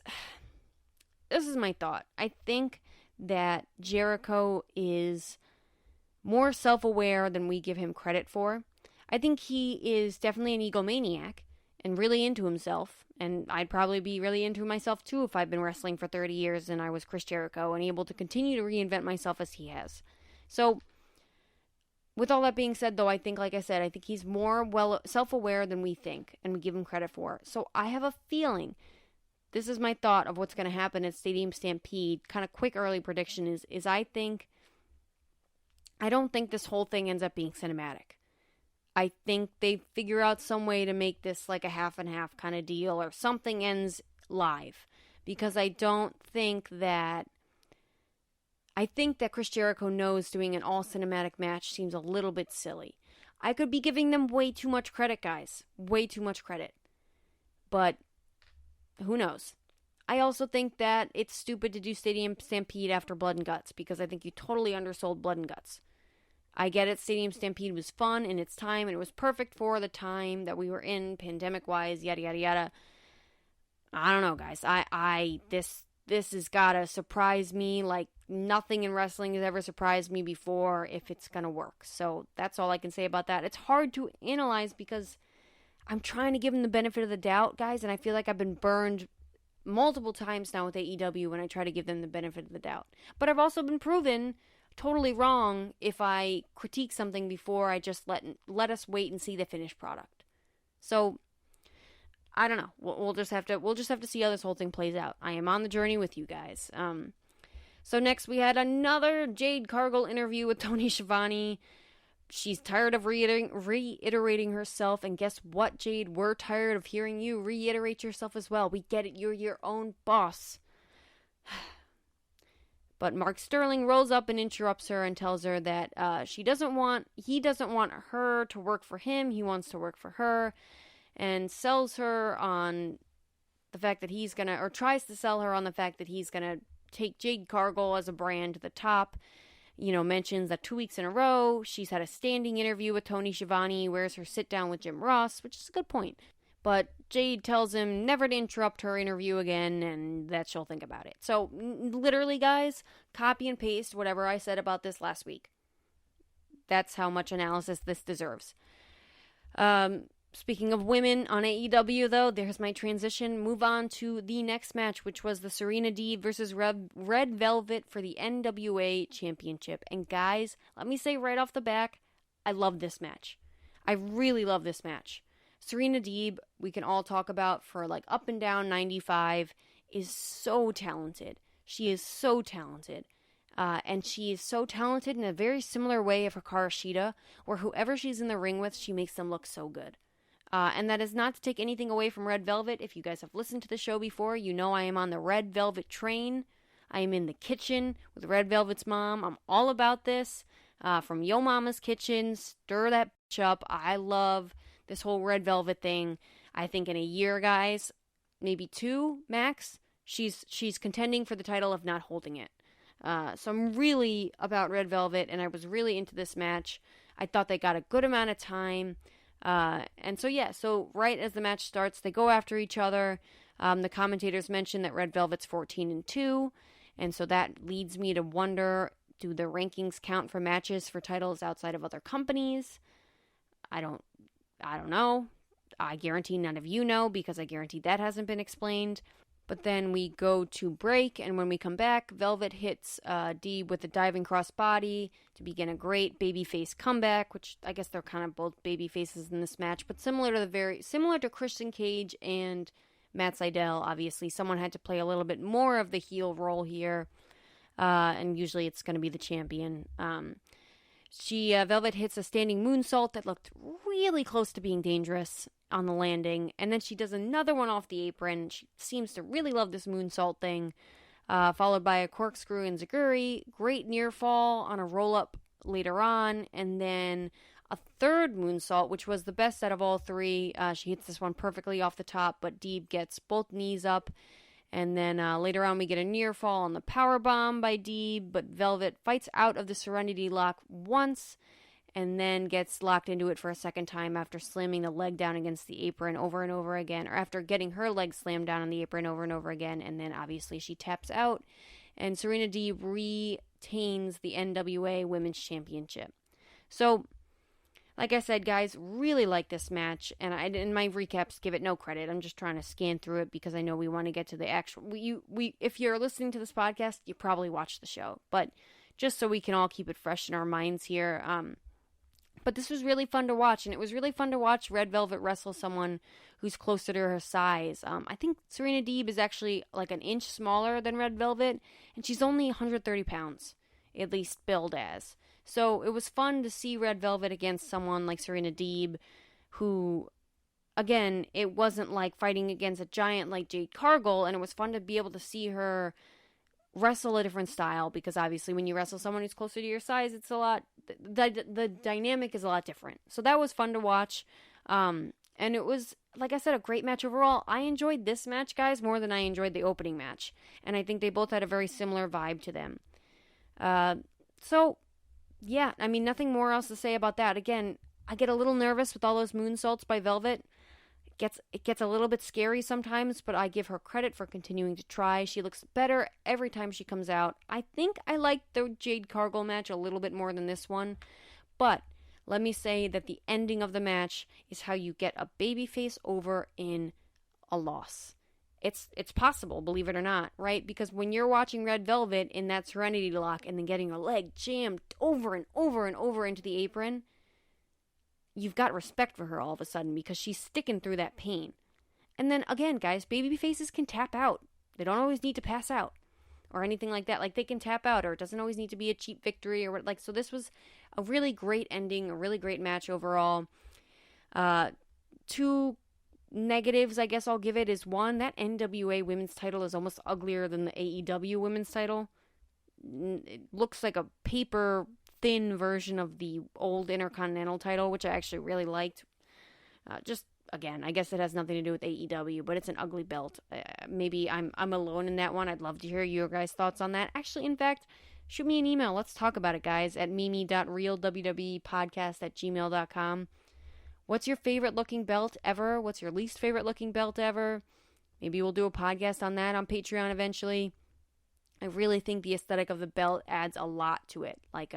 this is my thought. I think that Jericho is more self-aware than we give him credit for. I think he is definitely an egomaniac and really into himself. And I'd probably be really into myself too if I'd been wrestling for 30 years and I was Chris Jericho and able to continue to reinvent myself as he has. So, with all that being said, though, I think, like I said, I think he's more self-aware than we think and we give him credit for. So I have a feeling, this is my thought of what's going to happen at Stadium Stampede, kind of quick early prediction is I don't think this whole thing ends up being cinematic. I think they figure out some way to make this like a half and half kind of deal or something ends live. Because I think that Chris Jericho knows doing an all cinematic match seems a little bit silly. I could be giving them way too much credit, guys. Way too much credit. But who knows? I also think that it's stupid to do Stadium Stampede after Blood and Guts because I think you totally undersold Blood and Guts. I get it, Stadium Stampede was fun in its time, and it was perfect for the time that we were in, pandemic-wise, yada, yada, yada. I don't know, guys. This has gotta surprise me like nothing in wrestling has ever surprised me before if it's gonna work. So that's all I can say about that. It's hard to analyze because I'm trying to give them the benefit of the doubt, guys, and I feel like I've been burned multiple times now with AEW when I try to give them the benefit of the doubt. But I've also been proven totally wrong if I critique something before I just let us wait and see the finished product. So I don't know. We'll just have to see how this whole thing plays out. I am on the journey with you guys. So next we had another Jade Cargill interview with Tony Schiavone. She's tired of reiterating herself, and guess what, Jade? We're tired of hearing you reiterate yourself as well. We get it. You're your own boss. But Mark Sterling rolls up and interrupts her and tells her that he doesn't want her to work for him. He wants to work for her, and sells her on the fact that tries to sell her on the fact that he's gonna take Jade Cargill as a brand to the top. Mentions that 2 weeks in a row she's had a standing interview with Tony Schiavone, wears her sit down with Jim Ross, which is a good point. But Jade tells him never to interrupt her interview again and that she'll think about it. So, literally, guys, copy and paste whatever I said about this last week. That's how much analysis this deserves. Speaking of women on AEW, though, there's my transition. Move on to the next match, which was the Serena Deeb versus Red Velvet for the NWA Championship. And guys, let me say right off the back, I love this match. I really love this match. Serena Deeb, we can all talk about for like up and down 95, is so talented. She is so talented. And she is so talented in a very similar way of Hikaru Shida, where whoever she's in the ring with, she makes them look so good. And that is not to take anything away from Red Velvet. If you guys have listened to the show before, you know I am on the Red Velvet train. I am in the kitchen with Red Velvet's mom. I'm all about this. From Yo Mama's Kitchen, stir that bitch up. I love this whole Red Velvet thing. I think in a year, guys, maybe 2 max, she's contending for the title of not holding it. So I'm really about Red Velvet, and I was really into this match. I thought they got a good amount of time. So right as the match starts, they go after each other. The commentators mentioned that Red Velvet's 14-2, and so that leads me to wonder, do the rankings count for matches for titles outside of other companies? I don't know. I guarantee none of you know, because I guarantee that hasn't been explained. But then we go to break, and when we come back, Velvet hits Deeb with a diving crossbody to begin a great babyface comeback, which I guess they're kind of both babyfaces in this match, but similar to Christian Cage and Matt Seidel. Obviously, someone had to play a little bit more of the heel role here, and usually it's going to be the champion. Velvet hits a standing moonsault that looked really close to being dangerous on the landing, and then she does another one off the apron. She seems to really love this moonsault thing, followed by a corkscrew and ziguri, great near fall on a roll-up later on, and then a third moonsault, which was the best out of all three. She hits this one perfectly off the top, but Deeb gets both knees up. And then later on, we get a near fall on the powerbomb by Deeb, but Velvet fights out of the Serenity Lock once and then gets locked into it for a second time after slamming the leg down against the apron over and over again, or after getting her leg slammed down on the apron over and over again, and then obviously she taps out, and Serena Deeb retains the NWA Women's Championship. So, like I said, guys, really like this match, and in my recaps give it no credit. I'm just trying to scan through it because I know we want to get to the actual. If you're listening to this podcast, you probably watched the show, but just so we can all keep it fresh in our minds here. But this was really fun to watch, and it was really fun to watch Red Velvet wrestle someone who's closer to her size. I think Serena Deeb is actually like an inch smaller than Red Velvet, and she's only 130 pounds, at least billed as. So it was fun to see Red Velvet against someone like Serena Deeb, who, again, it wasn't like fighting against a giant like Jade Cargill, and it was fun to be able to see her wrestle a different style, because obviously when you wrestle someone who's closer to your size, it's a lot, the dynamic is a lot different. So that was fun to watch, and it was, like I said, a great match overall. I enjoyed this match, guys, more than I enjoyed the opening match, and I think they both had a very similar vibe to them. Yeah, I mean, nothing more else to say about that. Again, I get a little nervous with all those moonsaults by Velvet. It gets a little bit scary sometimes, but I give her credit for continuing to try. She looks better every time she comes out. I think I liked the Jade Cargill match a little bit more than this one, but let me say that the ending of the match is how you get a babyface over in a loss. It's possible, believe it or not, right? Because when you're watching Red Velvet in that Serenity Lock and then getting her leg jammed over and over and over into the apron, you've got respect for her all of a sudden because she's sticking through that pain. And then again, guys, baby faces can tap out. They don't always need to pass out or anything like that. Like, they can tap out, or it doesn't always need to be a cheap victory or like. So this was a really great ending, a really great match overall. Two negatives, I guess I'll give it, is one, that NWA women's title is almost uglier than the AEW women's title. It looks like a paper thin version of the old Intercontinental title, which I actually really liked. Just again, I guess it has nothing to do with AEW, but it's an ugly belt. Maybe I'm alone in that one. I'd love to hear your guys' thoughts on that. Actually, in fact, shoot me an email. Let's talk about it, guys, at mimi.realwwepodcast@gmail.com. What's your favorite looking belt ever? What's your least favorite looking belt ever? Maybe we'll do a podcast on that on Patreon eventually. I really think the aesthetic of the belt adds a lot to it. Like,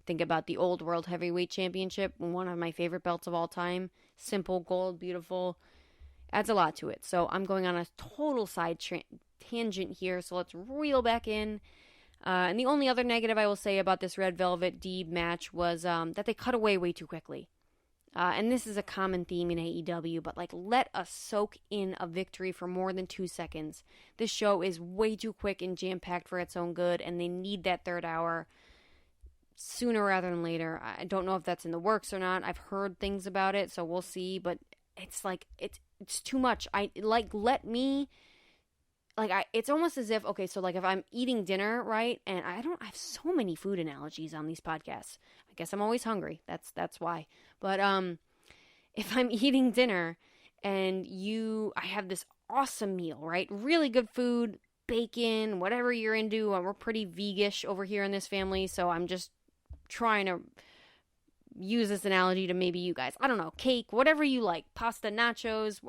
think about the old World Heavyweight Championship, one of my favorite belts of all time. Simple, gold, beautiful. Adds a lot to it. So I'm going on a total side tangent here, so let's reel back in. And the only other negative I will say about this Red Velvet Deeb match was that they cut away way too quickly. And this is a common theme in AEW, but like, let us soak in a victory for more than 2 seconds. This show is way too quick and jam-packed for its own good, and they need that third hour sooner rather than later. I don't know if that's in the works or not. I've heard things about it, so we'll see, but it's like, it's too much. It's almost as if, okay, so like if I'm eating dinner, right, and I have so many food analogies on these podcasts. I guess I'm always hungry. That's why. But if I'm eating dinner and I have this awesome meal, right, really good food, bacon, whatever you're into. We're pretty vegish over here in this family, so I'm just trying to use this analogy to maybe you guys. I don't know, cake, whatever you like, pasta, nachos.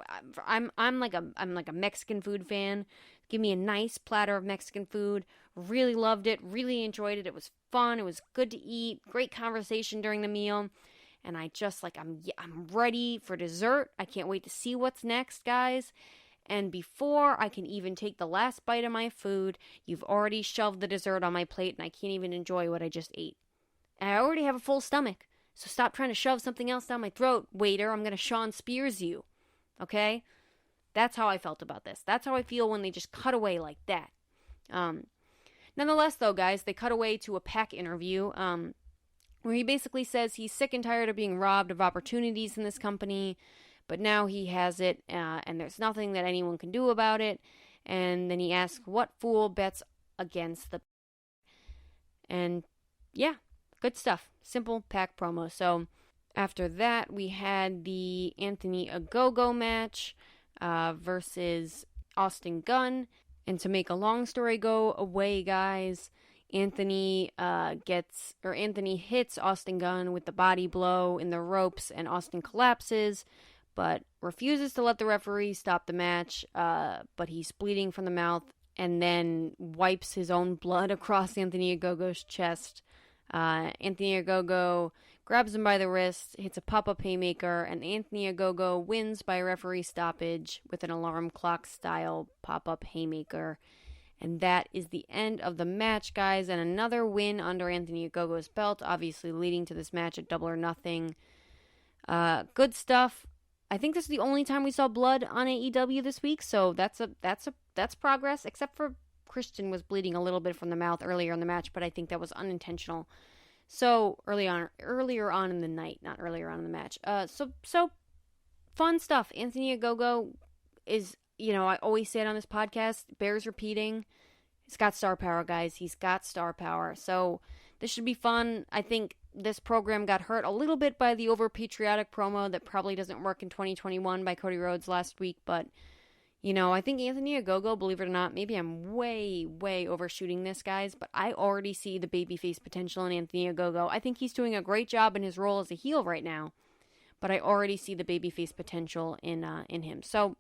I'm like a Mexican food fan. Give me a nice platter of Mexican food. Really loved it. Really enjoyed it. It was fun. It was good to eat. Great conversation during the meal. And I just I'm ready for dessert. I can't wait to see what's next, guys. And before I can even take the last bite of my food, you've already shoved the dessert on my plate and I can't even enjoy what I just ate. And I already have a full stomach. So stop trying to shove something else down my throat, waiter. I'm going to Sean Spears you. Okay? That's how I felt about this. That's how I feel when they just cut away like that. Nonetheless, though, guys, they cut away to a Pac interview where he basically says he's sick and tired of being robbed of opportunities in this company, but now he has it, and there's nothing that anyone can do about it. And then he asks, what fool bets against the... And, yeah, good stuff. Simple Pac promo. So, after that, we had the Anthony Ogogo match versus Austin Gunn. And to make a long story go away, guys, Anthony hits Austin Gunn with the body blow in the ropes, and Austin collapses, but refuses to let the referee stop the match, but he's bleeding from the mouth, and then wipes his own blood across Anthony Ogogo's chest. Anthony Ogogo grabs him by the wrist, hits a pop-up haymaker, and Anthony Ogogo wins by referee stoppage with an alarm clock-style pop-up haymaker. And that is the end of the match, guys, and another win under Anthony Ogogo's belt, obviously leading to this match at Double or Nothing. Good stuff. I think this is the only time we saw blood on AEW this week, so that's progress, except for Christian was bleeding a little bit from the mouth earlier in the match, but I think that was unintentional. So earlier on in the night, not earlier on in the match. So fun stuff. Anthony Ogogo is, I always say it on this podcast, bears repeating. He's got star power, guys. He's got star power. So this should be fun. I think this program got hurt a little bit by the over-patriotic promo that probably doesn't work in 2021 by Cody Rhodes last week, but I think Anthony Ogogo, believe it or not, maybe I'm way, way overshooting this, guys, but I already see the babyface potential in Anthony Ogogo. I think he's doing a great job in his role as a heel right now, but I already see the babyface potential in him. So,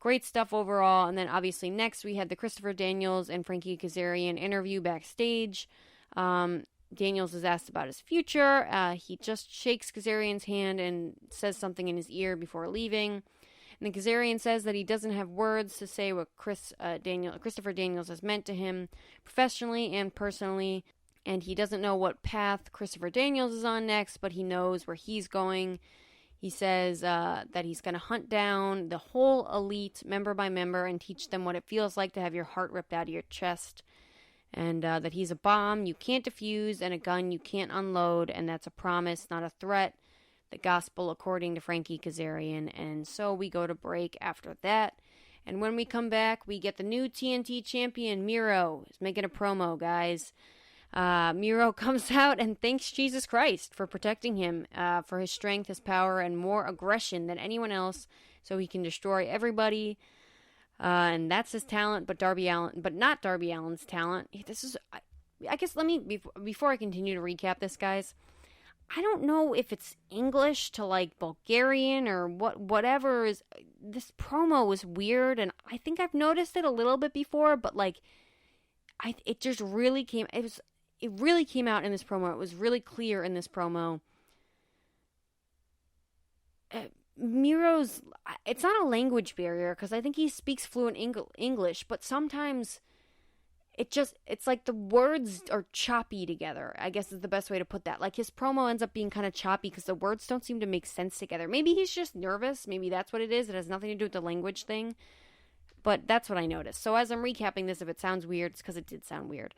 great stuff overall. And then obviously next we had the Christopher Daniels and Frankie Kazarian interview backstage. Daniels is asked about his future. He just shakes Kazarian's hand and says something in his ear before leaving. And then Kazarian says that he doesn't have words to say what Christopher Daniels has meant to him professionally and personally, and he doesn't know what path Christopher Daniels is on next, but he knows where he's going. He says that he's going to hunt down the whole elite member by member and teach them what it feels like to have your heart ripped out of your chest, and that he's a bomb you can't defuse and a gun you can't unload, and that's a promise, not a threat. The gospel according to Frankie Kazarian. And so we go to break after that. And when we come back, we get the new TNT champion, Miro. He's making a promo, guys. Miro comes out and thanks Jesus Christ for protecting him, for his strength, his power, and more aggression than anyone else, so he can destroy everybody. And that's his talent, but not Darby Allin's talent. I guess before I continue to recap this, guys, I don't know if it's English to like Bulgarian or whatever is. This promo was weird, and I think I've noticed it a little bit before, but it just really came. It really came out in this promo. It was really clear in this promo. Miro's. It's not a language barrier because I think he speaks fluent English, but sometimes it's like the words are choppy together, I guess is the best way to put that. Like his promo ends up being kind of choppy because the words don't seem to make sense together. Maybe he's just nervous. Maybe that's what it is. It has nothing to do with the language thing. But that's what I noticed. So as I'm recapping this, if it sounds weird, it's because it did sound weird.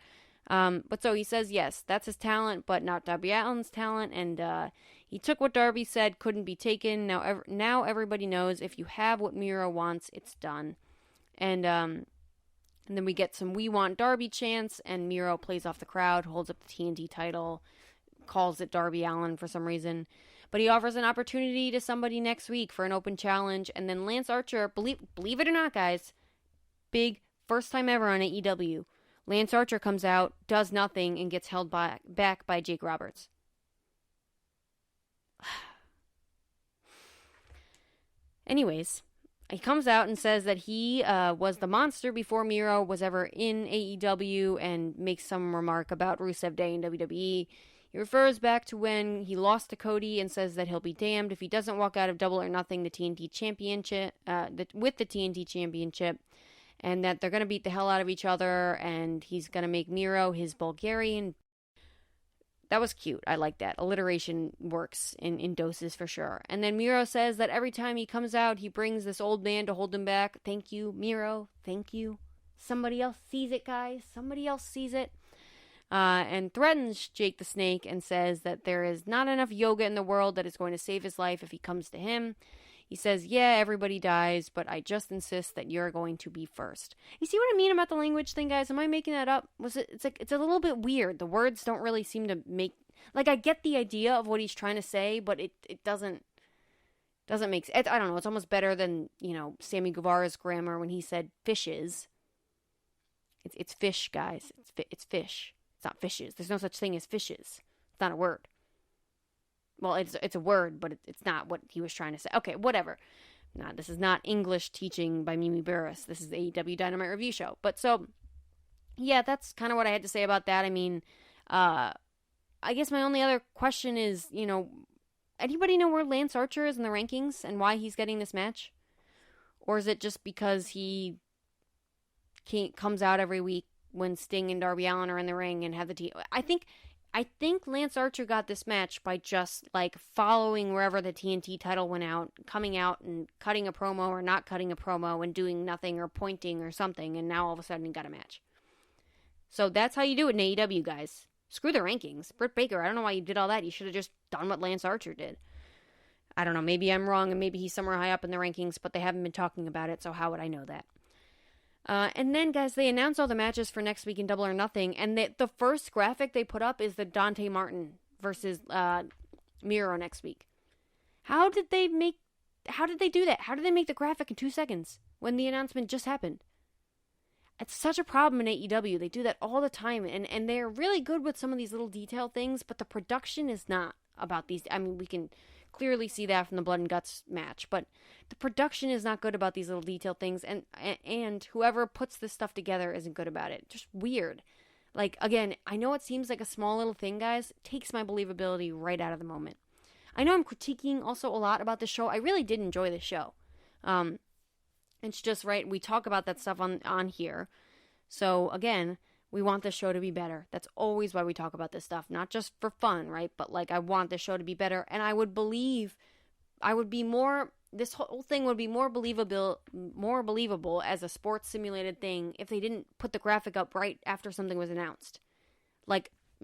But so he says, yes, that's his talent, but not Darby Allin's talent. And he took what Darby said couldn't be taken. Now everybody knows if you have what Miro wants, it's done. And then we get some "We Want Darby" chants, and Miro plays off the crowd, holds up the TNT title, calls it Darby Allin for some reason. But he offers an opportunity to somebody next week for an open challenge, and then Lance Archer, believe it or not, guys, big first time ever on AEW, Lance Archer comes out, does nothing, and gets held back by Jake Roberts. Anyways, he comes out and says that he was the monster before Miro was ever in AEW and makes some remark about Rusev Day in WWE. He refers back to when he lost to Cody and says that he'll be damned if he doesn't walk out of Double or Nothing the TNT Championship with the TNT Championship, and that they're going to beat the hell out of each other, and he's going to make Miro his Bulgarian. That was cute. I like that. Alliteration works in doses for sure. And then Miro says that every time he comes out, he brings this old man to hold him back. Thank you, Miro. Thank you. Somebody else sees it, guys. Somebody else sees it. And threatens Jake the Snake and says that there is not enough yoga in the world that is going to save his life if he comes to him. He says, yeah, everybody dies, but I just insist that you're going to be first. You see what I mean about the language thing, guys? Am I making that up? It's a little bit weird. The words don't really seem to make... Like, I get the idea of what he's trying to say, but it doesn't make sense. I don't know. It's almost better than, Sammy Guevara's grammar when he said fishes. It's fish, guys. It's fish. It's not fishes. There's no such thing as fishes. It's not a word. Well, it's a word, but it's not what he was trying to say. Okay, whatever. Nah, this is not English teaching by Mimi Burris. This is the AEW Dynamite review show. But so, yeah, that's kind of what I had to say about that. I mean, I guess my only other question is, anybody know where Lance Archer is in the rankings and why he's getting this match? Or is it just because he comes out every week when Sting and Darby Allin are in the ring and have the team? I think Lance Archer got this match by just, following wherever the TNT title went out, coming out and cutting a promo or not cutting a promo and doing nothing or pointing or something, and now all of a sudden he got a match. So that's how you do it in AEW, guys. Screw the rankings. Britt Baker, I don't know why you did all that. You should have just done what Lance Archer did. I don't know, maybe I'm wrong, and maybe he's somewhere high up in the rankings, but they haven't been talking about it, so how would I know that? And then, guys, they announced all the matches for next week in Double or Nothing, and the first graphic they put up is the Dante Martin versus Miro next week. How did they do that? How did they make the graphic in 2 seconds when the announcement just happened? It's such a problem in AEW. They do that all the time, and they're really good with some of these little detail things, but the production is not about these. I mean, we can clearly see that from the Blood and Guts match, but the production is not good about these little detail things, and whoever puts this stuff together isn't good about it. Just weird. Again, I know it seems like a small little thing, guys. It takes my believability right out of the moment. I know I'm critiquing also a lot about the show. I really did enjoy the show. It's just, right, we talk about that stuff on here. So, again, we want the show to be better. That's always why we talk about this stuff. Not just for fun, right? But, I want the show to be better. And this whole thing would be more believable as a sports simulated thing if they didn't put the graphic up right after something was announced.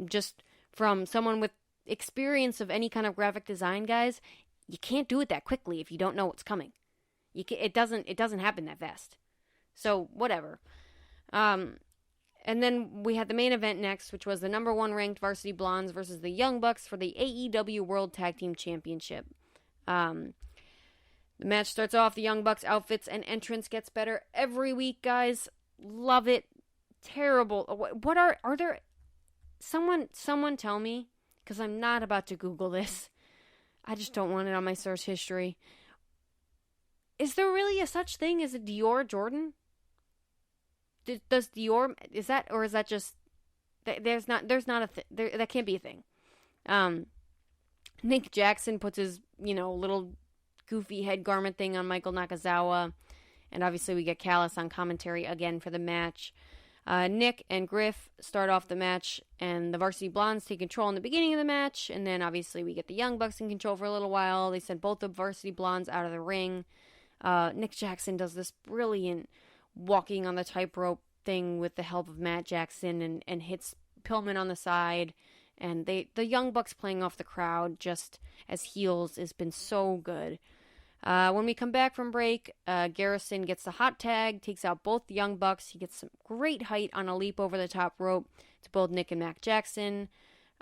Just from someone with experience of any kind of graphic design, guys, you can't do it that quickly if you don't know what's coming. It doesn't happen that fast. So, whatever. And then we had the main event next, which was the number 1 ranked Varsity Blondes versus the Young Bucks for the AEW World Tag Team Championship. The match starts off, the Young Bucks outfits and entrance gets better every week, guys. Love it. Terrible. What are there... Someone tell me, because I'm not about to Google this. I just don't want it on my search history. Is there really a such thing as a Dior Jordan? Does Dior, is that, or is that just, there's not a thing, that can't be a thing. Nick Jackson puts his, little goofy head garment thing on Michael Nakazawa, and obviously we get Callis on commentary again for the match. Nick and Griff start off the match, and the Varsity Blondes take control in the beginning of the match, and then obviously we get the Young Bucks in control for a little while. They send both the Varsity Blondes out of the ring. Nick Jackson does this brilliant walking on the tightrope thing with the help of Matt Jackson and hits Pillman on the side. And the Young Bucks playing off the crowd just as heels has been so good. When we come back from break, Garrison gets the hot tag, takes out both the Young Bucks. He gets some great height on a leap over the top rope to both Nick and Matt Jackson.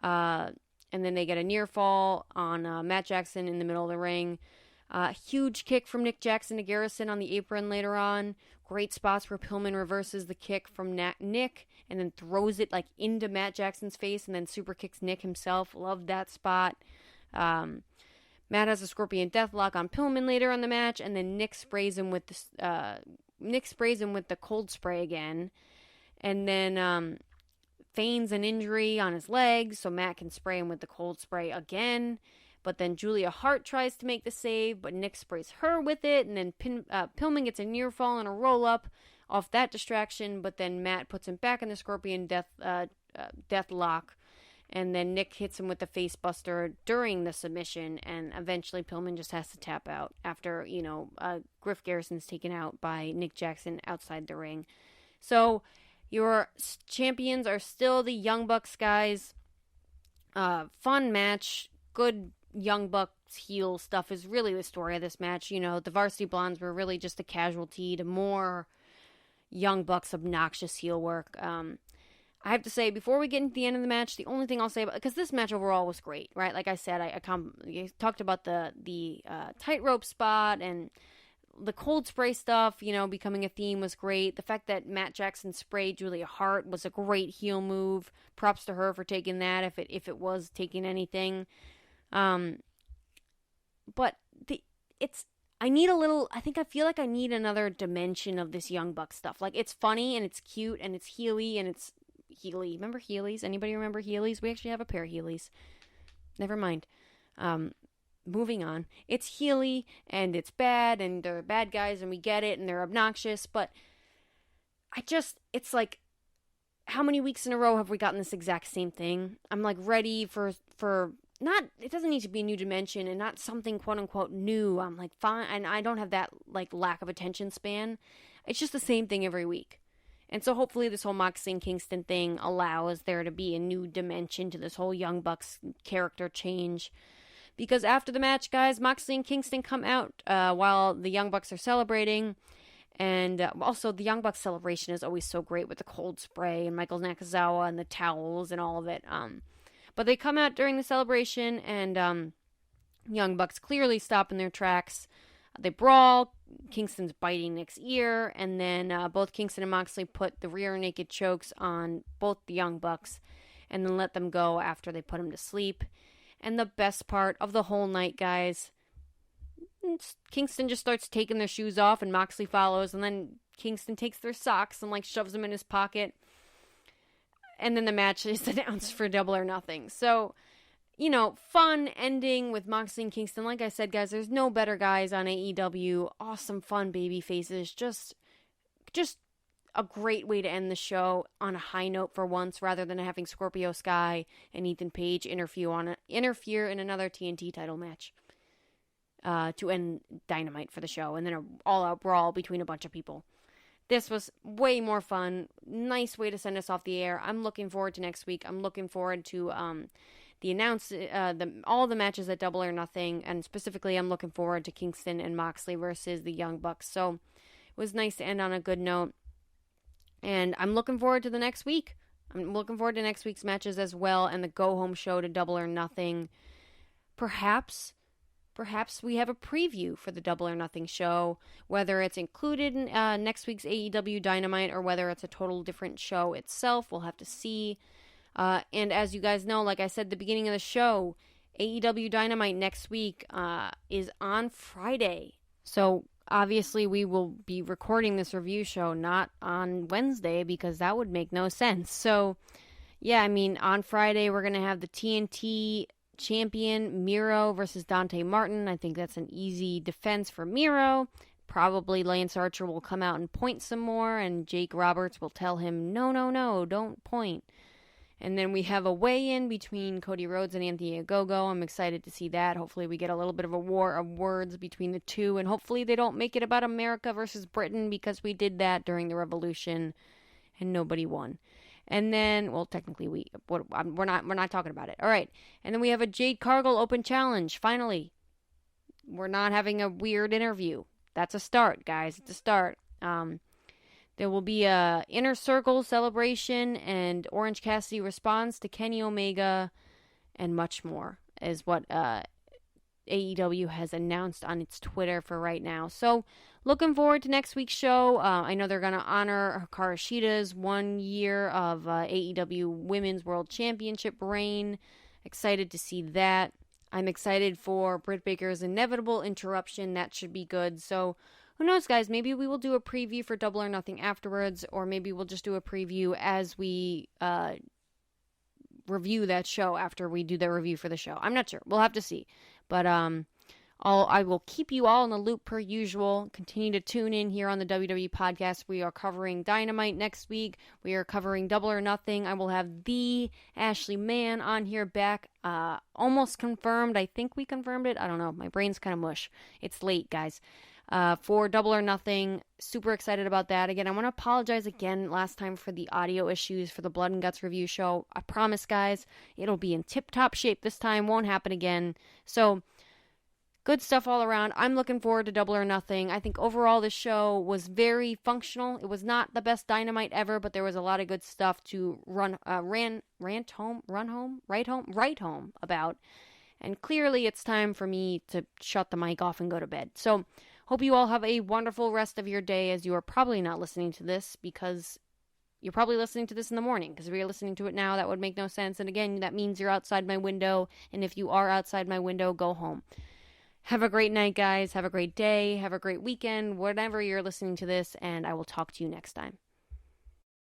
And then they get a near fall on Matt Jackson in the middle of the ring. Huge kick from Nick Jackson to Garrison on the apron later on. Great spots where Pillman reverses the kick from Nick and then throws it into Matt Jackson's face and then super kicks Nick himself. Loved that spot. Matt has a Scorpion Deathlock on Pillman later on the match, and then Nick sprays him with the cold spray again, and then feigns an injury on his leg, so Matt can spray him with the cold spray again. But then Julia Hart tries to make the save, but Nick sprays her with it, and then Pillman gets a near fall and a roll up off that distraction. But then Matt puts him back in the Scorpion Deathlock. And then Nick hits him with the face buster during the submission, and eventually Pillman just has to tap out after, Griff Garrison's taken out by Nick Jackson outside the ring. So your champions are still the Young Bucks, guys. Fun match. Good Young Bucks heel stuff is really the story of this match. The Varsity Blondes were really just a casualty to more Young Bucks obnoxious heel work. I have to say, before we get into the end of the match, the only thing I'll say about, because this match overall was great, right? Like I said, I talked about the tightrope spot and the cold spray stuff, becoming a theme was great. The fact that Matt Jackson sprayed Julia Hart was a great heel move. Props to her for taking that, if it was taking anything. But I feel like I need another dimension of this Young Bucks stuff. Like, it's funny and it's cute and it's heely and it's Healy. Remember Heelys? Anybody remember Heelys? We actually have a pair of Heelys. Never mind. Moving on. It's Heely, and it's bad, and they're bad guys, and we get it, and they're obnoxious, but it's like, how many weeks in a row have we gotten this exact same thing? I'm like ready for not, it doesn't need to be a new dimension and not something quote unquote new. I'm like, fine, and I don't have that like lack of attention span. It's just the same thing every week. And so hopefully this whole Moxley and Kingston thing allows there to be a new dimension to this whole Young Bucks character change. Because after the match, guys, Moxley and Kingston come out while the Young Bucks are celebrating. And also the Young Bucks celebration is always so great with the cold spray and Michael Nakazawa and the towels and all of it. But they come out during the celebration, and Young Bucks clearly stop in their tracks. They brawl. Kingston's biting Nick's ear, and then both Kingston and Moxley put the rear naked chokes on both the Young Bucks and then let them go after they put them to sleep. And the best part of the whole night, guys, Kingston just starts taking their shoes off and Moxley follows, and then Kingston takes their socks and shoves them in his pocket, and then the match is announced for Double or Nothing. So fun ending with Moxley and Kingston. Like I said, guys, there's no better guys on AEW. Awesome, fun baby faces. Just a great way to end the show on a high note for once, rather than having Scorpio Sky and Ethan Page interfere in another TNT title match to end Dynamite for the show, and then an all-out brawl between a bunch of people. This was way more fun. Nice way to send us off the air. I'm looking forward to next week. I'm looking forward to all the matches at Double or Nothing, and specifically I'm looking forward to Kingston and Moxley versus the Young Bucks. So it was nice to end on a good note, and I'm looking forward to the next week. I'm looking forward to next week's matches as well, and the go-home show to Double or Nothing. Perhaps we have a preview for the Double or Nothing show, whether it's included in next week's AEW Dynamite or whether it's a total different show itself. We'll have to see. And as you guys know, like I said at the beginning of the show, AEW Dynamite next week is on Friday. So obviously we will be recording this review show not on Wednesday, because that would make no sense. So yeah, on Friday we're going to have the TNT champion Miro versus Dante Martin. I think that's an easy defense for Miro. Probably Lance Archer will come out and point some more, and Jake Roberts will tell him, no, don't point. And then we have a weigh-in between Cody Rhodes and Anthony Ogogo. I'm excited to see that. Hopefully we get a little bit of a war of words between the two, and hopefully they don't make it about America versus Britain, because we did that during the Revolution and nobody won. And then, well, technically we're not talking about it. All right. And then we have a Jade Cargill Open Challenge. Finally, we're not having a weird interview. That's a start, guys. It's a start. There will be a Inner Circle celebration and Orange Cassidy response to Kenny Omega, and much more is what AEW has announced on its Twitter for right now. So looking forward to next week's show. I know they're going to honor Hikaru Shida's 1 year of AEW Women's World Championship reign. Excited to see that. I'm excited for Britt Baker's inevitable interruption. That should be good. So who knows, guys? Maybe we will do a preview for Double or Nothing afterwards, or maybe we'll just do a preview as we review that show after we do the review for the show. I'm not sure. We'll have to see. But I will keep you all in the loop per usual. Continue to tune in here on the WWE Podcast. We are covering Dynamite next week. We are covering Double or Nothing. I will have the Ashley Mann on here back. Almost confirmed. I think we confirmed it. I don't know. My brain's kind of mush. It's late, guys. For Double or Nothing. Super excited about that. Again, I want to apologize again last time for the audio issues for the Blood and Guts review show. I promise, guys, it'll be in tip-top shape this time. Won't happen again. So, good stuff all around. I'm looking forward to Double or Nothing. I think overall this show was very functional. It was not the best Dynamite ever, but there was a lot of good stuff to write home about. And clearly it's time for me to shut the mic off and go to bed. So hope you all have a wonderful rest of your day, as you are probably not listening to this because you're probably listening to this in the morning, because if you're listening to it now, that would make no sense. And again, that means you're outside my window. And if you are outside my window, go home. Have a great night, guys. Have a great day. Have a great weekend, whenever you're listening to this, and I will talk to you next time.